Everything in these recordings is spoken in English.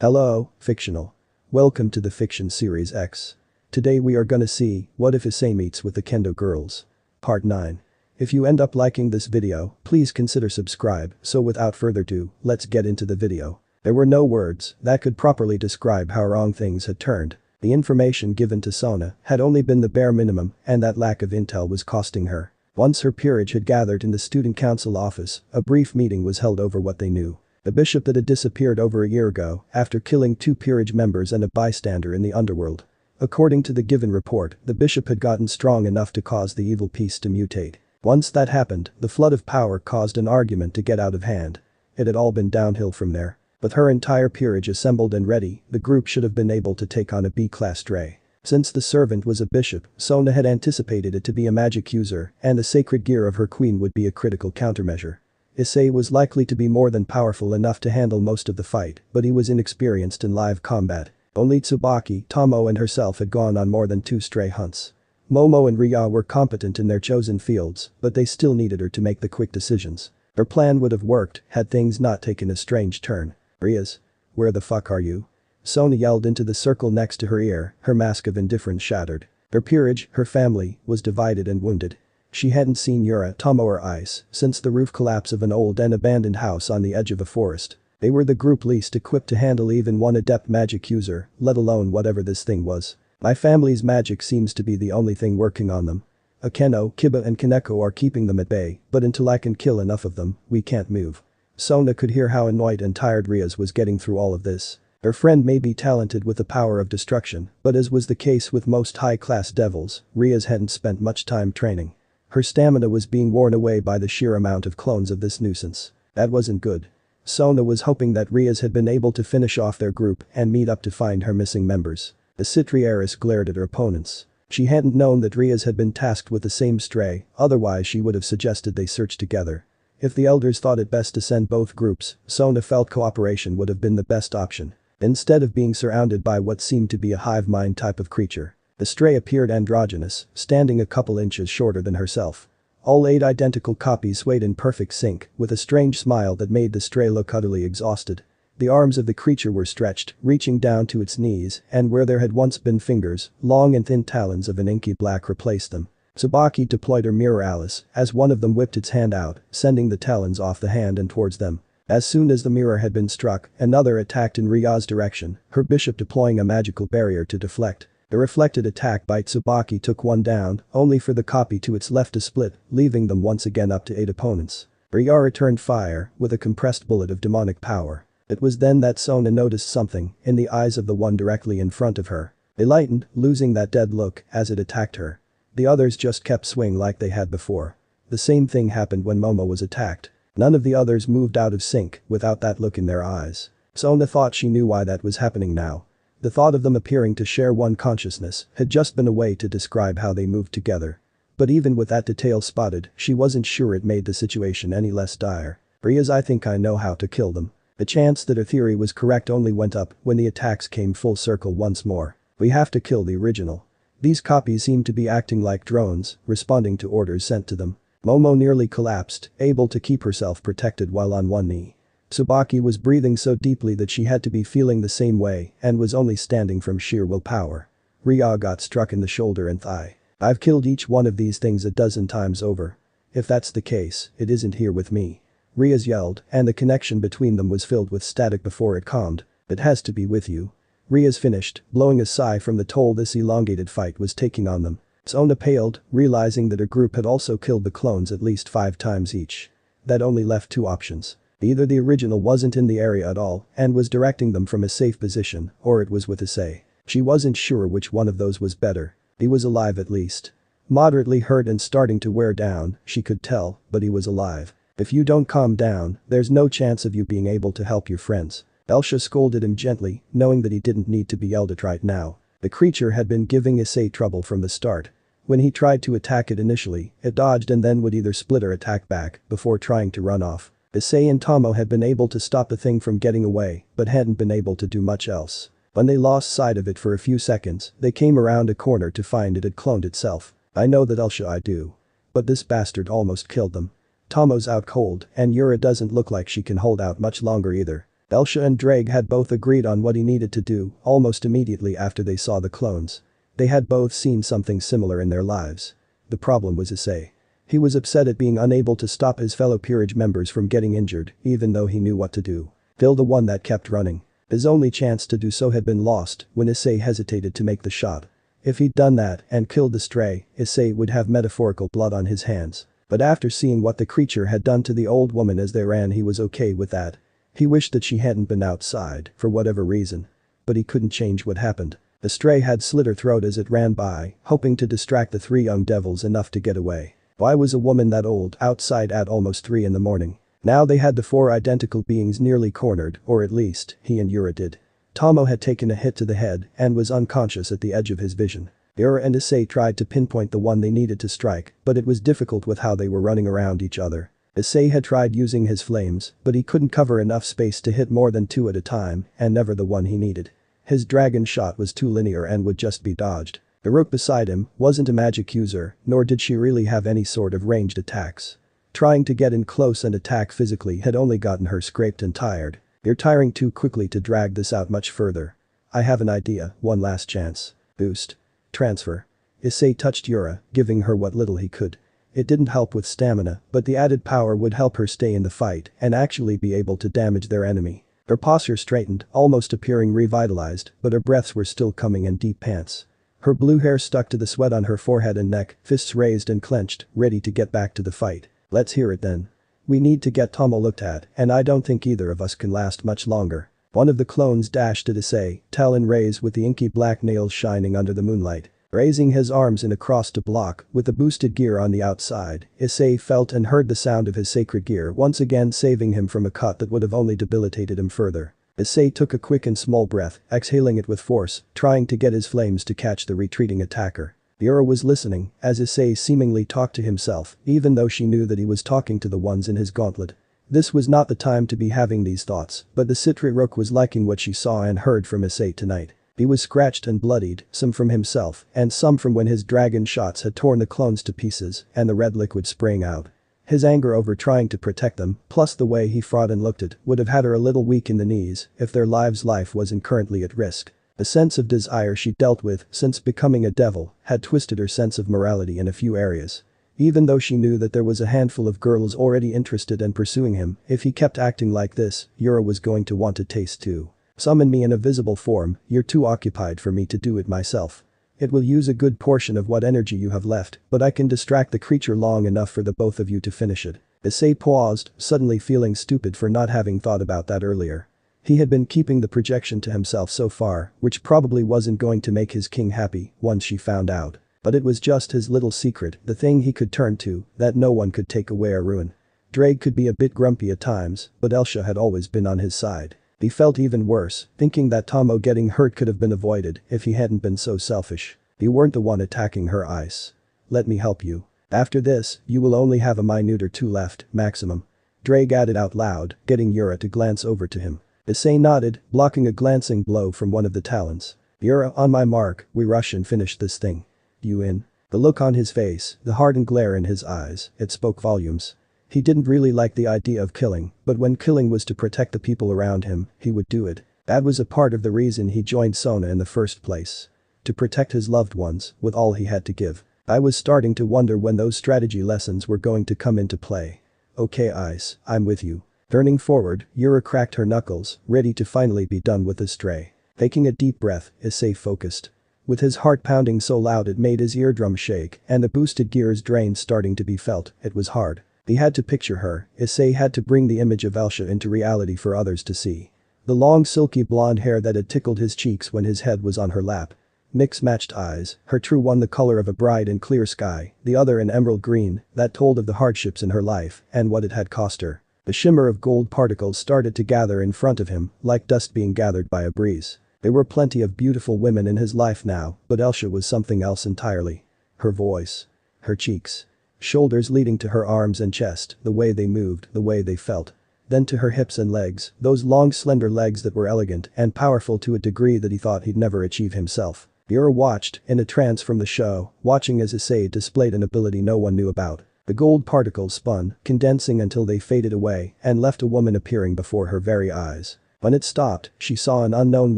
Hello, fictional. Welcome to the Fiction Series X. Today we are gonna see, what if Issei meets with the Kendo girls? Part 9. If you end up liking this video, please consider subscribe, so without further ado, let's get into the video. There were no words that could properly describe how wrong things had turned. The information given to Sona had only been the bare minimum, and that lack of intel was costing her. Once her peerage had gathered in the student council office, a brief meeting was held over what they knew. The bishop that had disappeared over a year ago after killing 2 peerage members and a bystander in the underworld. According to the given report, the bishop had gotten strong enough to cause the evil peace to mutate. Once that happened, the flood of power caused an argument to get out of hand. It had all been downhill from there. With her entire peerage assembled and ready, the group should have been able to take on a B-class stray. Since the servant was a bishop, Sona had anticipated it to be a magic user, and the sacred gear of her queen would be a critical countermeasure. Issei was likely to be more than powerful enough to handle most of the fight, but he was inexperienced in live combat. Only Tsubaki, Tomo and herself had gone on more than 2 stray hunts. Momo and Reya were competent in their chosen fields, but they still needed her to make the quick decisions. Her plan would have worked had things not taken a strange turn. "Reya's? Where the fuck are you?" Sona yelled into the circle next to her ear, her mask of indifference shattered. Her peerage, her family, was divided and wounded. She hadn't seen Yura, Tomo or Ice since the roof collapse of an old and abandoned house on the edge of a forest. They were the group least equipped to handle even one adept magic user, let alone whatever this thing was. "My family's magic seems to be the only thing working on them. Akeno, Kiba and Kaneko are keeping them at bay, but until I can kill enough of them, we can't move." Sona could hear how annoyed and tired Reya was getting through all of this. Her friend may be talented with the power of destruction, but as was the case with most high-class devils, Reya hadn't spent much time training. Her stamina was being worn away by the sheer amount of clones of this nuisance. That wasn't good. Sona was hoping that Reya had been able to finish off their group and meet up to find her missing members. The Citri heiress glared at her opponents. She hadn't known that Reya had been tasked with the same stray, otherwise she would have suggested they search together. If the elders thought it best to send both groups, Sona felt cooperation would have been the best option. Instead of being surrounded by what seemed to be a hive mind type of creature, the stray appeared androgynous, standing a couple inches shorter than herself. All 8 identical copies swayed in perfect sync, with a strange smile that made the stray look utterly exhausted. The arms of the creature were stretched, reaching down to its knees, and where there had once been fingers, long and thin talons of an inky black replaced them. Tsubaki deployed her mirror Alice as one of them whipped its hand out, sending the talons off the hand and towards them. As soon as the mirror had been struck, another attacked in Reya's direction, her bishop deploying a magical barrier to deflect. The reflected attack by Tsubaki took one down, only for the copy to its left to split, leaving them once again up to 8 opponents. Reya returned fire with a compressed bullet of demonic power. It was then that Sona noticed something in the eyes of the one directly in front of her. They lightened, losing that dead look as it attacked her. The others just kept swinging like they had before. The same thing happened when Momo was attacked. None of the others moved out of sync without that look in their eyes. Sona thought she knew why that was happening now. The thought of them appearing to share one consciousness had just been a way to describe how they moved together. But even with that detail spotted, she wasn't sure it made the situation any less dire. "Reya's, I think I know how to kill them." The chance that her theory was correct only went up when the attacks came full circle once more. "We have to kill the original. These copies seem to be acting like drones, responding to orders sent to them." Momo nearly collapsed, able to keep herself protected while on one knee. Tsubaki was breathing so deeply that she had to be feeling the same way and was only standing from sheer willpower. Reya got struck in the shoulder and thigh. "I've killed each one of these things a dozen times over. If that's the case, it isn't here with me." Reya yelled, and the connection between them was filled with static before it calmed. "It has to be with you." Reya finished, blowing a sigh from the toll this elongated fight was taking on them. Sona paled, realizing that her group had also killed the clones at least 5 times each. That only left 2 options. Either the original wasn't in the area at all and was directing them from a safe position, or it was with Issei. She wasn't sure which one of those was better. He was alive at least. Moderately hurt and starting to wear down, she could tell, but he was alive. "If you don't calm down, there's no chance of you being able to help your friends." Elsha scolded him gently, knowing that he didn't need to be yelled at right now. The creature had been giving Issei trouble from the start. When he tried to attack it initially, it dodged and then would either split or attack back before trying to run off. Issei and Tomo had been able to stop the thing from getting away, but hadn't been able to do much else. When they lost sight of it for a few seconds, they came around a corner to find it had cloned itself. "I know that, Elsha, I do. But this bastard almost killed them." Tomo's out cold, and Yura doesn't look like she can hold out much longer either. Elsha and Drake had both agreed on what he needed to do almost immediately after they saw the clones. They had both seen something similar in their lives. The problem was Issei. He was upset at being unable to stop his fellow peerage members from getting injured, even though he knew what to do. Phil, the one that kept running. His only chance to do so had been lost when Issei hesitated to make the shot. If he'd done that and killed the stray, Issei would have metaphorical blood on his hands. But after seeing what the creature had done to the old woman as they ran, he was okay with that. He wished that she hadn't been outside, for whatever reason. But he couldn't change what happened. The stray had slit her throat as it ran by, hoping to distract the three young devils enough to get away. Why was a woman that old outside at almost 3 in the morning? Now they had the 4 identical beings nearly cornered, or at least, he and Yura did. Tomo had taken a hit to the head and was unconscious at the edge of his vision. Yura and Issei tried to pinpoint the one they needed to strike, but it was difficult with how they were running around each other. Issei had tried using his flames, but he couldn't cover enough space to hit more than 2 at a time, and never the one he needed. His dragon shot was too linear and would just be dodged. The rook beside him wasn't a magic user, nor did she really have any sort of ranged attacks. Trying to get in close and attack physically had only gotten her scraped and tired. You're tiring too quickly to drag this out much further. I have an idea, one last chance. Boost. Transfer. Issei touched Yura, giving her what little he could. It didn't help with stamina, but the added power would help her stay in the fight and actually be able to damage their enemy. Her posture straightened, almost appearing revitalized, but her breaths were still coming in deep pants. Her blue hair stuck to the sweat on her forehead and neck, fists raised and clenched, ready to get back to the fight. Let's hear it then. We need to get Tomo looked at, and I don't think either of us can last much longer. One of the clones dashed at Issei, talon raised with the inky black nails shining under the moonlight. Raising his arms in a cross to block, with the boosted gear on the outside, Issei felt and heard the sound of his sacred gear once again saving him from a cut that would have only debilitated him further. Issei took a quick and small breath, exhaling it with force, trying to get his flames to catch the retreating attacker. Yura was listening, as Issei seemingly talked to himself, even though she knew that he was talking to the ones in his gauntlet. This was not the time to be having these thoughts, but the Citri Rook was liking what she saw and heard from Issei tonight. He was scratched and bloodied, some from himself, and some from when his dragon shots had torn the clones to pieces and the red liquid spraying out. His anger over trying to protect them, plus the way he fought and looked at, would have had her a little weak in the knees if their life wasn't currently at risk. The sense of desire she dealt with since becoming a devil had twisted her sense of morality in a few areas. Even though she knew that there was a handful of girls already interested and pursuing him, if he kept acting like this, Yura was going to want a taste too. Summon me in a visible form, you're too occupied for me to do it myself. It will use a good portion of what energy you have left, but I can distract the creature long enough for the both of you to finish it. Issei paused, suddenly feeling stupid for not having thought about that earlier. He had been keeping the projection to himself so far, which probably wasn't going to make his king happy once she found out. But it was just his little secret, the thing he could turn to, that no one could take away or ruin. Drake could be a bit grumpy at times, but Elsha had always been on his side. He felt even worse, thinking that Tomo getting hurt could have been avoided if he hadn't been so selfish. You weren't the one attacking her ice. Let me help you. After this, you will only have a minute or 2 left, maximum. Drake added out loud, getting Yura to glance over to him. Issei nodded, blocking a glancing blow from one of the talons. Yura, on my mark, we rush and finish this thing. You in? The look on his face, the hardened glare in his eyes, it spoke volumes. He didn't really like the idea of killing, but when killing was to protect the people around him, he would do it. That was a part of the reason he joined Sona in the first place. To protect his loved ones, with all he had to give. I was starting to wonder when those strategy lessons were going to come into play. Okay Ice, I'm with you. Turning forward, Yura cracked her knuckles, ready to finally be done with the stray. Taking a deep breath, Issei focused. With his heart pounding so loud it made his eardrum shake and the boosted gear's drain starting to be felt, it was hard. He had to picture her, Issei had to bring the image of Elsha into reality for others to see. The long silky blonde hair that had tickled his cheeks when his head was on her lap. Mix-matched eyes, her true one the color of a bride in clear sky, the other an emerald green, that told of the hardships in her life and what it had cost her. The shimmer of gold particles started to gather in front of him, like dust being gathered by a breeze. There were plenty of beautiful women in his life now, but Elsha was something else entirely. Her voice. Her cheeks. Shoulders leading to her arms and chest, the way they moved, the way they felt. Then to her hips and legs, those long slender legs that were elegant and powerful to a degree that he thought he'd never achieve himself. Yura watched, in a trance from the show, watching as Issei displayed an ability no one knew about. The gold particles spun, condensing until they faded away and left a woman appearing before her very eyes. When it stopped, she saw an unknown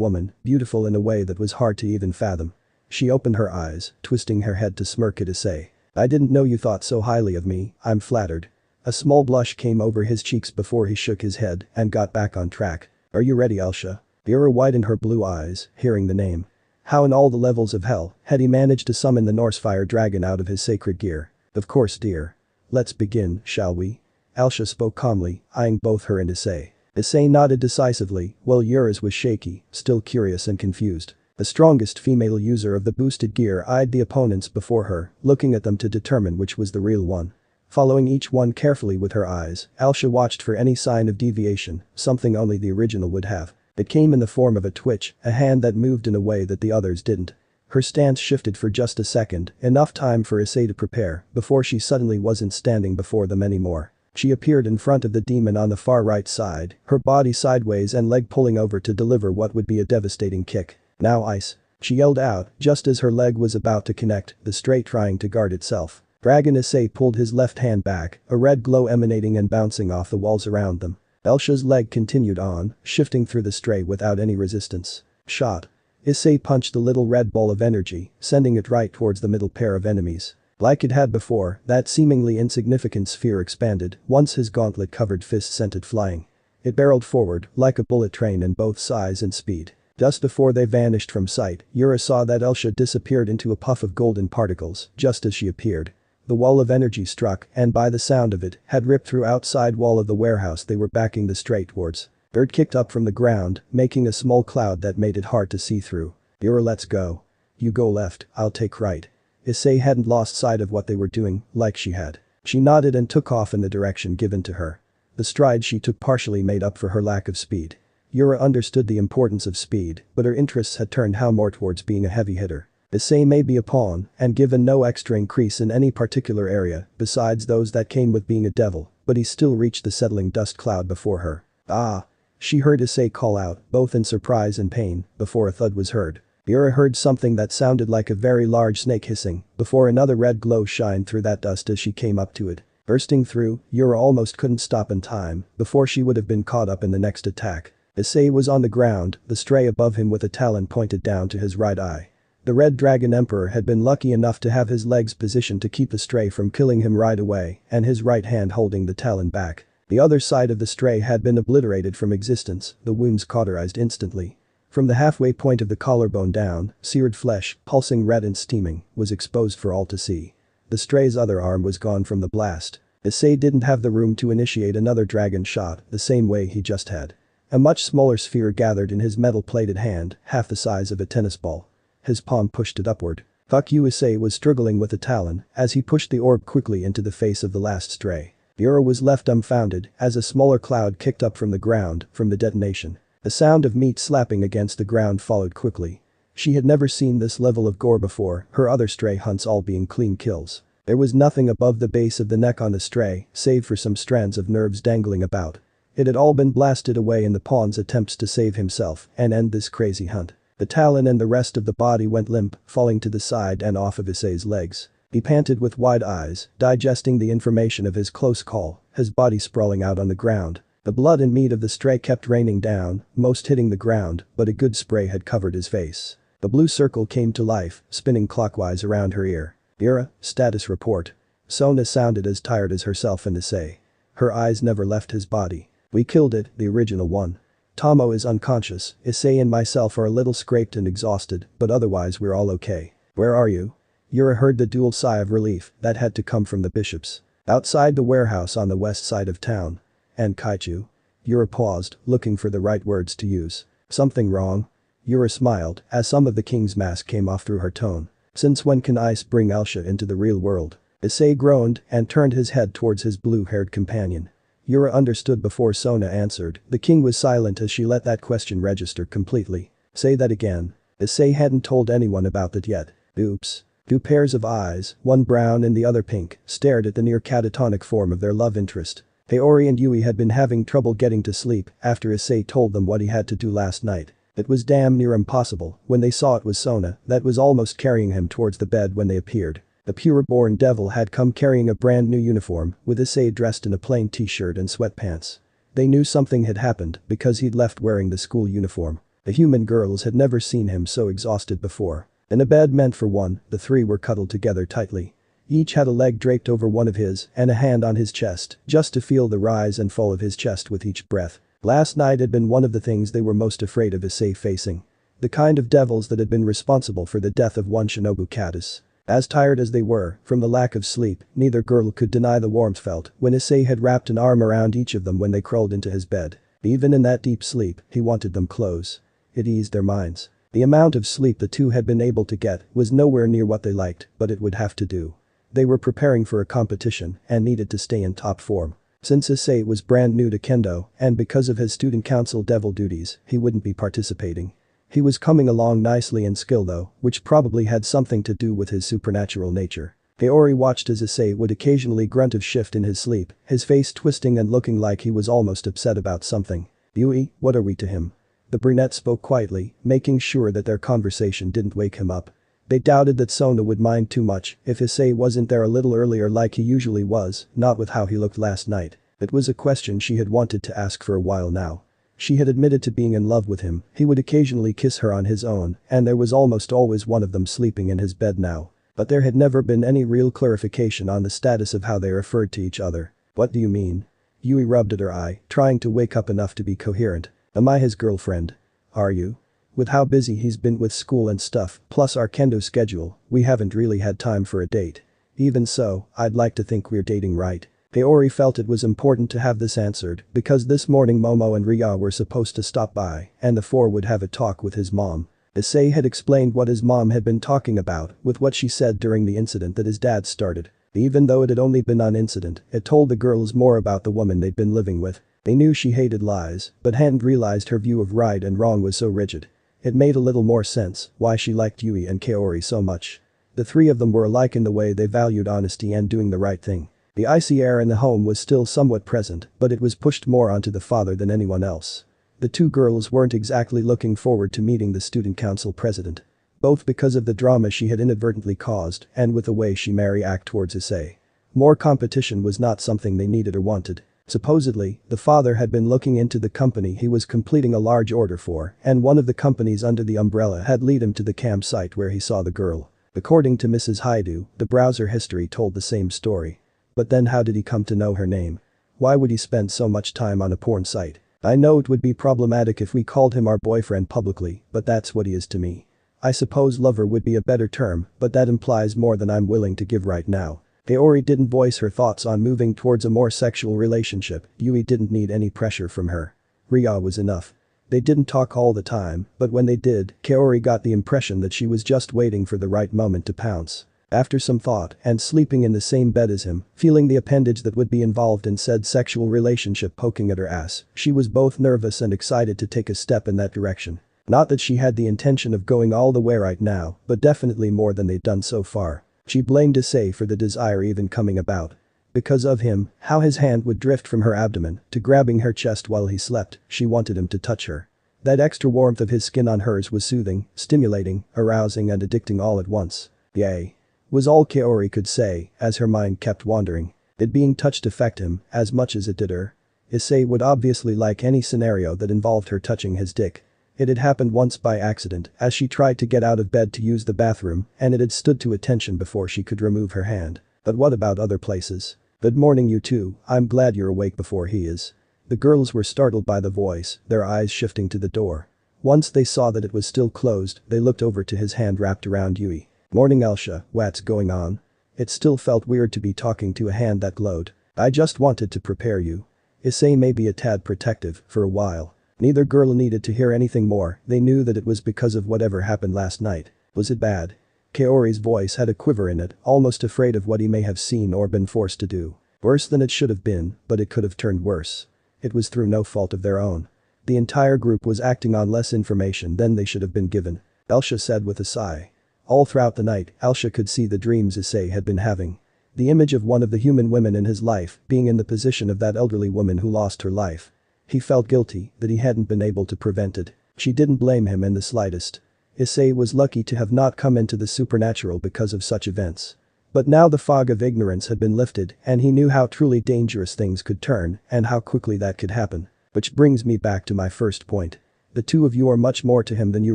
woman, beautiful in a way that was hard to even fathom. She opened her eyes, twisting her head to smirk at Issei. "I didn't know you thought so highly of me, I'm flattered." A small blush came over his cheeks before he shook his head and got back on track. "Are you ready, Elsha?" Reya widened her blue eyes, hearing the name. How in all the levels of hell had he managed to summon the Norse fire dragon out of his sacred gear? "Of course, dear. Let's begin, shall we?" Elsha spoke calmly, eyeing both her and Issei. Issei nodded decisively, while Yura's was shaky, still curious and confused. The strongest female user of the boosted gear eyed the opponents before her, looking at them to determine which was the real one. Following each one carefully with her eyes, Elsha watched for any sign of deviation, something only the original would have. It came in the form of a twitch, a hand that moved in a way that the others didn't. Her stance shifted for just a second, enough time for Issei to prepare, before she suddenly wasn't standing before them anymore. She appeared in front of the demon on the far right side, her body sideways and leg pulling over to deliver what would be a devastating kick. "Now ice!" she yelled out, just as her leg was about to connect, the straight trying to guard itself. Dragon Issei pulled his left hand back, a red glow emanating and bouncing off the walls around them. Elsha's leg continued on, shifting through the stray without any resistance. Shot. Issei punched the little red ball of energy, sending it right towards the middle pair of enemies. Like it had before, that seemingly insignificant sphere expanded once his gauntlet-covered fist sent it flying. It barreled forward, like a bullet train in both size and speed. Just before they vanished from sight, Yura saw that Elsha disappeared into a puff of golden particles, just as she appeared. The wall of energy struck, and by the sound of it, had ripped through outside wall of the warehouse they were backing the stray towards. Bird kicked up from the ground, making a small cloud that made it hard to see through. "Yura, let's go. You go left, I'll take right." Issei hadn't lost sight of what they were doing, like she had. She nodded and took off in the direction given to her. The stride she took partially made up for her lack of speed. Yura understood the importance of speed, but her interests had turned more towards being a heavy hitter. Issei may be a pawn, and given no extra increase in any particular area, besides those that came with being a devil, but he still reached the settling dust cloud before her. "Ah!" She heard Issei call out, both in surprise and pain, before a thud was heard. Yura heard something that sounded like a very large snake hissing, before another red glow shined through that dust as she came up to it. Bursting through, Yura almost couldn't stop in time, before she would have been caught up in the next attack. Issei was on the ground, the stray above him with a talon pointed down to his right eye. The Red Dragon Emperor had been lucky enough to have his legs positioned to keep the stray from killing him right away, and his right hand holding the talon back. The other side of the stray had been obliterated from existence, the wounds cauterized instantly. From the halfway point of the collarbone down, seared flesh, pulsing red and steaming, was exposed for all to see. The stray's other arm was gone from the blast. Issei didn't have the room to initiate another dragon shot the same way he just had. A much smaller sphere gathered in his metal-plated hand, half the size of a tennis ball. His palm pushed it upward. "Fuck you." Issei was struggling with the talon as he pushed the orb quickly into the face of the last stray. Yura was left dumbfounded as a smaller cloud kicked up from the ground from the detonation. The sound of meat slapping against the ground followed quickly. She had never seen this level of gore before, her other stray hunts all being clean kills. There was nothing above the base of the neck on the stray, save for some strands of nerves dangling about. It had all been blasted away in the pawn's attempts to save himself and end this crazy hunt. The talon and the rest of the body went limp, falling to the side and off of Issei's legs. He panted with wide eyes, digesting the information of his close call, his body sprawling out on the ground. The blood and meat of the stray kept raining down, most hitting the ground, but a good spray had covered his face. The blue circle came to life, spinning clockwise around her ear. "Yura, status report." Sona sounded as tired as herself and Issei. Her eyes never left his body. "We killed it, the original one. Tomo is unconscious, Issei and myself are a little scraped and exhausted, but otherwise we're all okay." "Where are you?" Yura heard the dual sigh of relief that had to come from the bishops. "Outside the warehouse on the west side of town." "And Kaichu?" Yura paused, looking for the right words to use. "Something wrong?" Yura smiled as some of the king's mask came off through her tone. "Since when can ice bring Elsha into the real world?" Issei groaned and turned his head towards his blue-haired companion. Yura understood before Sona answered. The king was silent as she let that question register completely. "Say that again." Issei hadn't told anyone about that yet. "Oops." Two pairs of eyes, one brown and the other pink, stared at the near catatonic form of their love interest. Haori and Yui had been having trouble getting to sleep after Issei told them what he had to do last night. It was damn near impossible when they saw it was Sona that was almost carrying him towards the bed when they appeared. The pure-born devil had come carrying a brand new uniform, with Issei dressed in a plain t-shirt and sweatpants. They knew something had happened because he'd left wearing the school uniform. The human girls had never seen him so exhausted before. In a bed meant for one, the three were cuddled together tightly. Each had a leg draped over one of his and a hand on his chest just to feel the rise and fall of his chest with each breath. Last night had been one of the things they were most afraid of Issei facing. The kind of devils that had been responsible for the death of one Shinobu Katase. As tired as they were from the lack of sleep, neither girl could deny the warmth felt when Issei had wrapped an arm around each of them when they crawled into his bed. Even in that deep sleep, he wanted them close. It eased their minds. The amount of sleep the two had been able to get was nowhere near what they liked, but it would have to do. They were preparing for a competition and needed to stay in top form. Since Issei was brand new to kendo and because of his student council devil duties, he wouldn't be participating. He was coming along nicely in skill though, which probably had something to do with his supernatural nature. Kaori watched as Issei would occasionally grunt of shift in his sleep, his face twisting and looking like he was almost upset about something. "Yui, what are we to him?" The brunette spoke quietly, making sure that their conversation didn't wake him up. They doubted that Sona would mind too much if Issei wasn't there a little earlier like he usually was, not with how he looked last night. It was a question she had wanted to ask for a while now. She had admitted to being in love with him, he would occasionally kiss her on his own, and there was almost always one of them sleeping in his bed now. But there had never been any real clarification on the status of how they referred to each other. "What do you mean?" Yui rubbed at her eye, trying to wake up enough to be coherent. "Am I his girlfriend?" "Are you?" "With how busy he's been with school and stuff, plus our kendo schedule, we haven't really had time for a date. Even so, I'd like to think we're dating, right?" Kaori felt it was important to have this answered because this morning Momo and Reya were supposed to stop by and the four would have a talk with his mom. Issei had explained what his mom had been talking about with what she said during the incident that his dad started. Even though it had only been an incident, it told the girls more about the woman they'd been living with. They knew she hated lies, but hadn't realized her view of right and wrong was so rigid. It made a little more sense why she liked Yui and Kaori so much. The three of them were alike in the way they valued honesty and doing the right thing. The icy air in the home was still somewhat present, but it was pushed more onto the father than anyone else. The two girls weren't exactly looking forward to meeting the student council president. Both because of the drama she had inadvertently caused and with the way she may react towards Issei. More competition was not something they needed or wanted. Supposedly, the father had been looking into the company he was completing a large order for, and one of the companies under the umbrella had led him to the campsite where he saw the girl. According to Mrs. Haidu, the browser history told the same story. But then how did he come to know her name? Why would he spend so much time on a porn site? I know it would be problematic if we called him our boyfriend publicly, but that's what he is to me. I suppose lover would be a better term, but that implies more than I'm willing to give right now. Kaori didn't voice her thoughts on moving towards a more sexual relationship, Yui didn't need any pressure from her. Reya was enough. They didn't talk all the time, but when they did, Kaori got the impression that she was just waiting for the right moment to pounce. After some thought and sleeping in the same bed as him, feeling the appendage that would be involved in said sexual relationship poking at her ass, she was both nervous and excited to take a step in that direction. Not that she had the intention of going all the way right now, but definitely more than they'd done so far. She blamed Issei for the desire even coming about. Because of him, how his hand would drift from her abdomen to grabbing her chest while he slept, she wanted him to touch her. That extra warmth of his skin on hers was soothing, stimulating, arousing and addicting all at once. Yay. Was all Kaori could say as her mind kept wandering. Did being touched affect him as much as it did her? Issei would obviously like any scenario that involved her touching his dick. It had happened once by accident as she tried to get out of bed to use the bathroom and it had stood to attention before she could remove her hand. But what about other places? "Good morning you two, I'm glad you're awake before he is." The girls were startled by the voice, their eyes shifting to the door. Once they saw that it was still closed, they looked over to his hand wrapped around Yui. "Morning Elsha, what's going on?" It still felt weird to be talking to a hand that glowed. "I just wanted to prepare you." Issei may be a tad protective for a while. Neither girl needed to hear anything more, they knew that it was because of whatever happened last night. Was it bad? Kaori's voice had a quiver in it, almost afraid of what he may have seen or been forced to do. Worse than it should have been, but it could have turned worse. It was through no fault of their own. The entire group was acting on less information than they should have been given, Elsha said with a sigh. All throughout the night, Elsha could see the dreams Issei had been having. The image of one of the human women in his life being in the position of that elderly woman who lost her life. He felt guilty that he hadn't been able to prevent it. She didn't blame him in the slightest. Issei was lucky to have not come into the supernatural because of such events. But now the fog of ignorance had been lifted and he knew how truly dangerous things could turn and how quickly that could happen. Which brings me back to my first point. The two of you are much more to him than you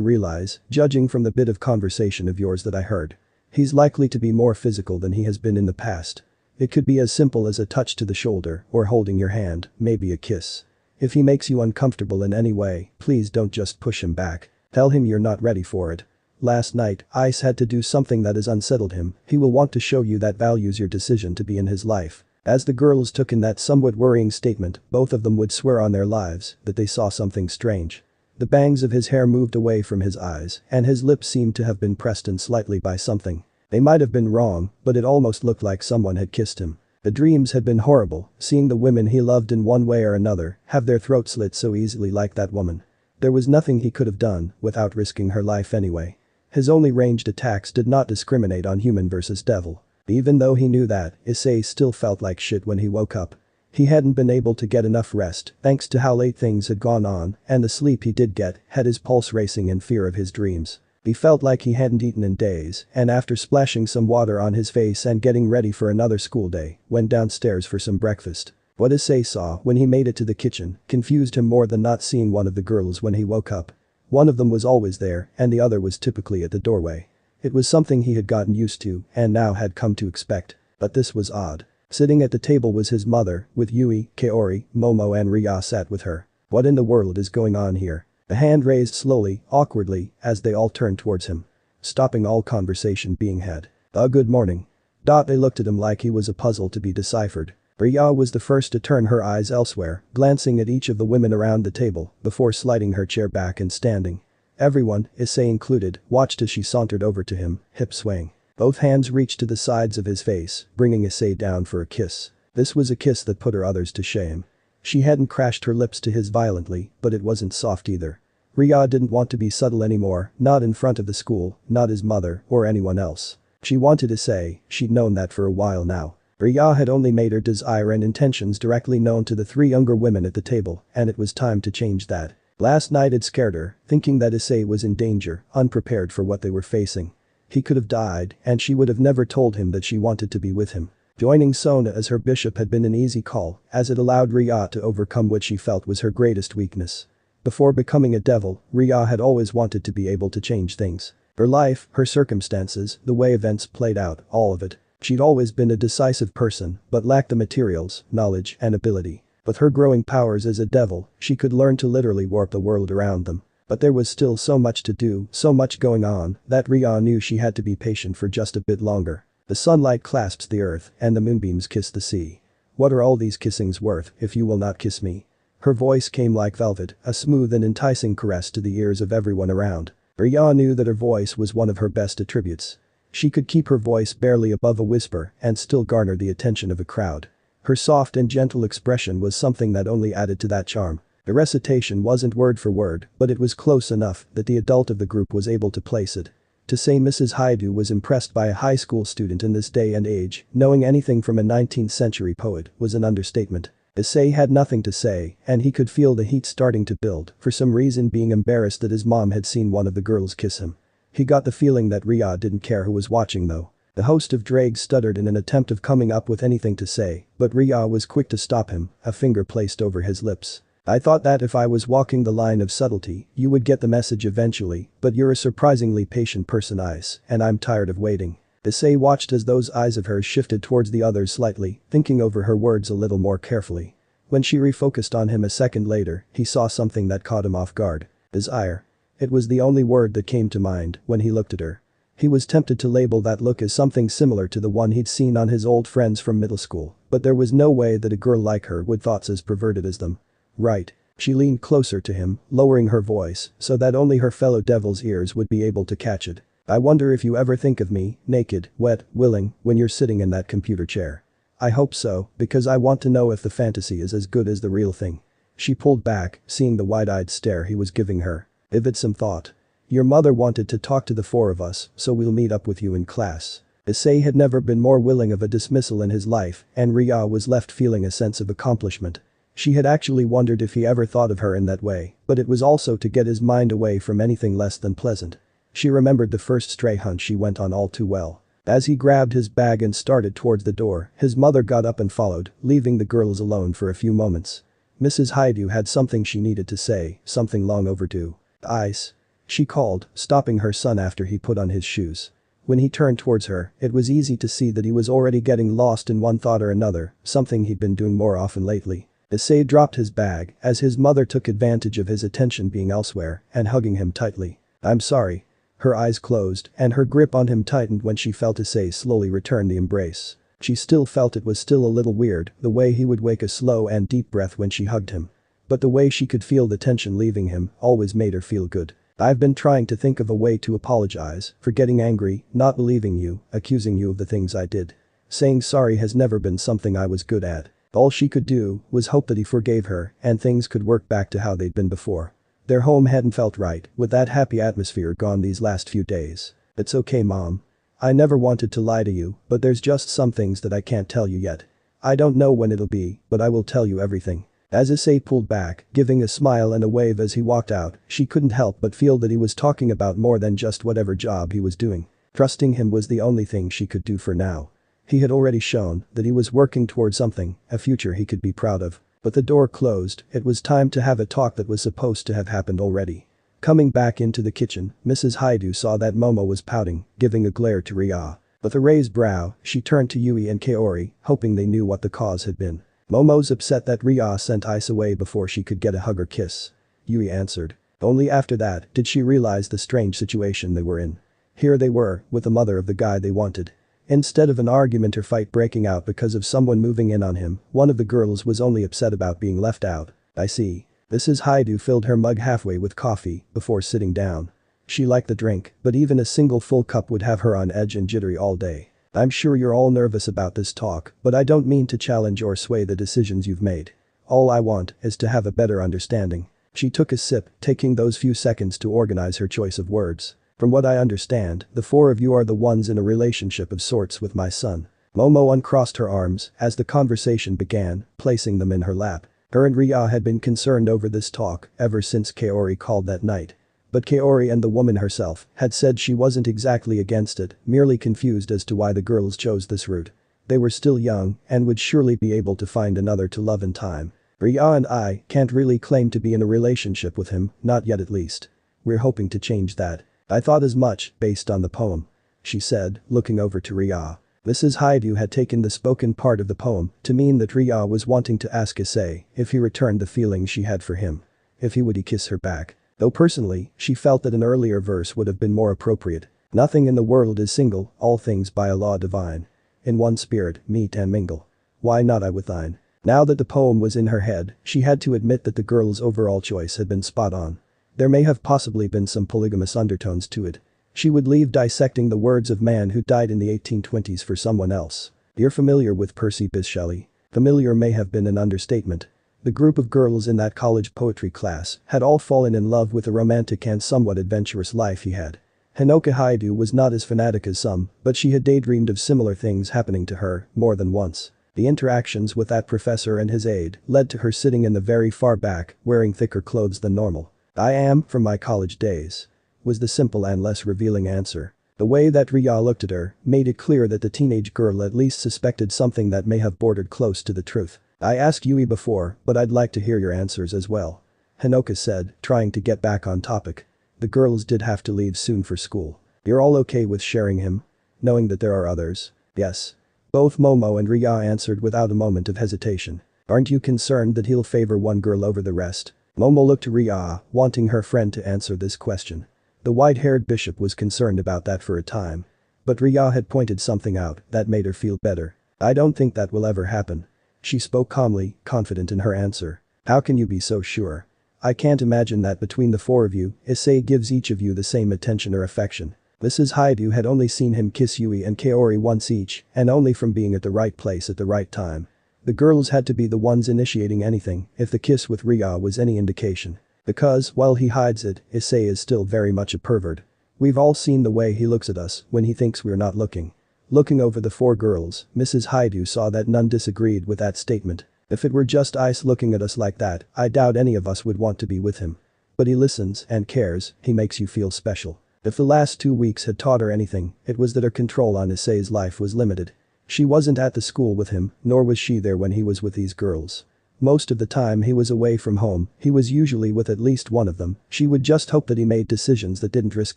realize, judging from the bit of conversation of yours that I heard. He's likely to be more physical than he has been in the past. It could be as simple as a touch to the shoulder or holding your hand, maybe a kiss. If he makes you uncomfortable in any way, please don't just push him back. Tell him you're not ready for it. Last night, Ice had to do something that has unsettled him. He will want to show you that values your decision to be in his life. As the girls took in that somewhat worrying statement, both of them would swear on their lives that they saw something strange. The bangs of his hair moved away from his eyes, and his lips seemed to have been pressed in slightly by something. They might have been wrong, but it almost looked like someone had kissed him. The dreams had been horrible, seeing the women he loved in one way or another have their throats slit so easily like that woman. There was nothing he could have done without risking her life anyway. His only ranged attacks did not discriminate on human versus devil. Even though he knew that, Issei still felt like shit when he woke up. He hadn't been able to get enough rest thanks to how late things had gone on, and the sleep he did get had his pulse racing in fear of his dreams. He felt like he hadn't eaten in days, and after splashing some water on his face and getting ready for another school day, went downstairs for some breakfast. What Issei saw when he made it to the kitchen confused him more than not seeing one of the girls when he woke up. One of them was always there, and the other was typically at the doorway. It was something he had gotten used to and now had come to expect. But this was odd. Sitting at the table was his mother, with Yui, Kaori, Momo and Reya sat with her. What in the world is going on here? A hand raised slowly, awkwardly, as they all turned towards him. Stopping all conversation being had. Good morning. They looked at him like he was a puzzle to be deciphered. Reya was the first to turn her eyes elsewhere, glancing at each of the women around the table before sliding her chair back and standing. Everyone, Issei included, watched as she sauntered over to him, hip swaying. Both hands reached to the sides of his face, bringing Issei down for a kiss. This was a kiss that put her others to shame. She hadn't crashed her lips to his violently, but it wasn't soft either. Reya didn't want to be subtle anymore, not in front of the school, not his mother, or anyone else. She wanted Issei, she'd known that for a while now. Reya had only made her desire and intentions directly known to the three younger women at the table, and it was time to change that. Last night had scared her, thinking that Issei was in danger, unprepared for what they were facing. He could have died, and she would have never told him that she wanted to be with him. Joining Sona as her bishop had been an easy call, as it allowed Reya to overcome what she felt was her greatest weakness. Before becoming a devil, Reya had always wanted to be able to change things. Her life, her circumstances, the way events played out, all of it. She'd always been a decisive person, but lacked the materials, knowledge, and ability. With her growing powers as a devil, she could learn to literally warp the world around them. But there was still so much to do, so much going on, that Reya knew she had to be patient for just a bit longer. The sunlight clasps the earth, and the moonbeams kiss the sea. What are all these kissings worth if you will not kiss me? Her voice came like velvet, a smooth and enticing caress to the ears of everyone around. Reya knew that her voice was one of her best attributes. She could keep her voice barely above a whisper and still garner the attention of a crowd. Her soft and gentle expression was something that only added to that charm. The recitation wasn't word for word, but it was close enough that the adult of the group was able to place it. To say Mrs. Haidu was impressed by a high school student in this day and age, knowing anything from a 19th century poet, was an understatement. Issei had nothing to say, and he could feel the heat starting to build, for some reason being embarrassed that his mom had seen one of the girls kiss him. He got the feeling that Reya didn't care who was watching though. The host of Drag stuttered in an attempt of coming up with anything to say, but Reya was quick to stop him, a finger placed over his lips. I thought that if I was walking the line of subtlety, you would get the message eventually, but you're a surprisingly patient person, Ice, and I'm tired of waiting. Issei watched as those eyes of hers shifted towards the others slightly, thinking over her words a little more carefully. When she refocused on him a second later, he saw something that caught him off guard. Desire. It was the only word that came to mind when he looked at her. He was tempted to label that look as something similar to the one he'd seen on his old friends from middle school, but there was no way that a girl like her would thoughts as perverted as them. Right. She leaned closer to him, lowering her voice so that only her fellow devil's ears would be able to catch it. I wonder if you ever think of me, naked, wet, willing, when you're sitting in that computer chair. I hope so, because I want to know if the fantasy is as good as the real thing. She pulled back, seeing the wide-eyed stare he was giving her. Give it some thought. Your mother wanted to talk to the four of us, so we'll meet up with you in class. Issei had never been more willing of a dismissal in his life, and Reya was left feeling a sense of accomplishment. She had actually wondered if he ever thought of her in that way, but it was also to get his mind away from anything less than pleasant. She remembered the first stray hunt she went on all too well. As he grabbed his bag and started towards the door, his mother got up and followed, leaving the girls alone for a few moments. Mrs. Haidu had something she needed to say, something long overdue. "Ice," she called, stopping her son after he put on his shoes. When he turned towards her, it was easy to see that he was already getting lost in one thought or another, something he'd been doing more often lately. Issei dropped his bag as his mother took advantage of his attention being elsewhere and hugging him tightly. "I'm sorry." Her eyes closed and her grip on him tightened when she felt Issei slowly return the embrace. She still felt it was still a little weird the way he would wake a slow and deep breath when she hugged him. But the way she could feel the tension leaving him always made her feel good. "I've been trying to think of a way to apologize for getting angry, not believing you, accusing you of the things I did. Saying sorry has never been something I was good at." All she could do was hope that he forgave her and things could work back to how they'd been before. Their home hadn't felt right with that happy atmosphere gone these last few days. "It's okay, Mom. I never wanted to lie to you, but there's just some things that I can't tell you yet. I don't know when it'll be, but I will tell you everything." As Issei pulled back, giving a smile and a wave as he walked out, she couldn't help but feel that he was talking about more than just whatever job he was doing. Trusting him was the only thing she could do for now. He had already shown that he was working toward something, a future he could be proud of. But the door closed, it was time to have a talk that was supposed to have happened already. Coming back into the kitchen, Mrs. Haidu saw that Momo was pouting, giving a glare to Reya. With a raised brow, she turned to Yui and Kaori, hoping they knew what the cause had been. "Momo's upset that Reya sent Ice away before she could get a hug or kiss," Yui answered. Only after that did she realize the strange situation they were in. Here they were, with the mother of the guy they wanted. Instead of an argument or fight breaking out because of someone moving in on him, one of the girls was only upset about being left out. "I see." Mrs. Haidu filled her mug halfway with coffee before sitting down. She liked the drink, but even a single full cup would have her on edge and jittery all day. "I'm sure you're all nervous about this talk, but I don't mean to challenge or sway the decisions you've made. All I want is to have a better understanding." She took a sip, taking those few seconds to organize her choice of words. "From what I understand, the four of you are the ones in a relationship of sorts with my son." Momo uncrossed her arms as the conversation began, placing them in her lap. Her and Reya had been concerned over this talk ever since Kaori called that night. But Kaori and the woman herself had said she wasn't exactly against it, merely confused as to why the girls chose this route. They were still young and would surely be able to find another to love in time. "Reya and I can't really claim to be in a relationship with him, not yet at least. We're hoping to change that. I thought as much based on the poem," she said, looking over to Reya. Mrs. Haidu had taken the spoken part of the poem to mean that Reya was wanting to ask Issei if he returned the feeling she had for him. If he would kiss her back. Though personally, she felt that an earlier verse would have been more appropriate. "Nothing in the world is single, all things by a law divine. In one spirit, meet and mingle. Why not I with thine?" Now that the poem was in her head, she had to admit that the girl's overall choice had been spot on. There may have possibly been some polygamous undertones to it. She would leave dissecting the words of man who died in the 1820s for someone else. "You're familiar with Percy Bysshe Shelley?" Familiar may have been an understatement. The group of girls in that college poetry class had all fallen in love with the romantic and somewhat adventurous life he had. Hinoka Haidu was not as fanatic as some, but she had daydreamed of similar things happening to her more than once. The interactions with that professor and his aide led to her sitting in the very far back, wearing thicker clothes than normal. "I am from my college days," was the simple and less revealing answer. The way that Reya looked at her made it clear that the teenage girl at least suspected something that may have bordered close to the truth. "I asked Yui before, but I'd like to hear your answers as well," Hinoka said, trying to get back on topic. The girls did have to leave soon for school. "You're all okay with sharing him? Knowing that there are others?" "Yes." Both Momo and Reya answered without a moment of hesitation. "Aren't you concerned that he'll favor one girl over the rest?" Momo looked to Reya, wanting her friend to answer this question. The white-haired bishop was concerned about that for a time. But Reya had pointed something out that made her feel better. "I don't think that will ever happen." She spoke calmly, confident in her answer. "How can you be so sure? I can't imagine that between the four of you, Issei gives each of you the same attention or affection." Mrs. Haidu had only seen him kiss Yui and Kaori once each, and only from being at the right place at the right time. The girls had to be the ones initiating anything if the kiss with Reya was any indication. Because, while he hides it, Issei is still very much a pervert. We've all seen the way he looks at us when he thinks we're not looking. Looking over the four girls, Mrs. Haidu saw that none disagreed with that statement. If it were just Ice looking at us like that, I doubt any of us would want to be with him. But he listens and cares, he makes you feel special. If the last 2 weeks had taught her anything, it was that her control on Issei's life was limited. She wasn't at the school with him, nor was she there when he was with these girls. Most of the time he was away from home, he was usually with at least one of them. She would just hope that he made decisions that didn't risk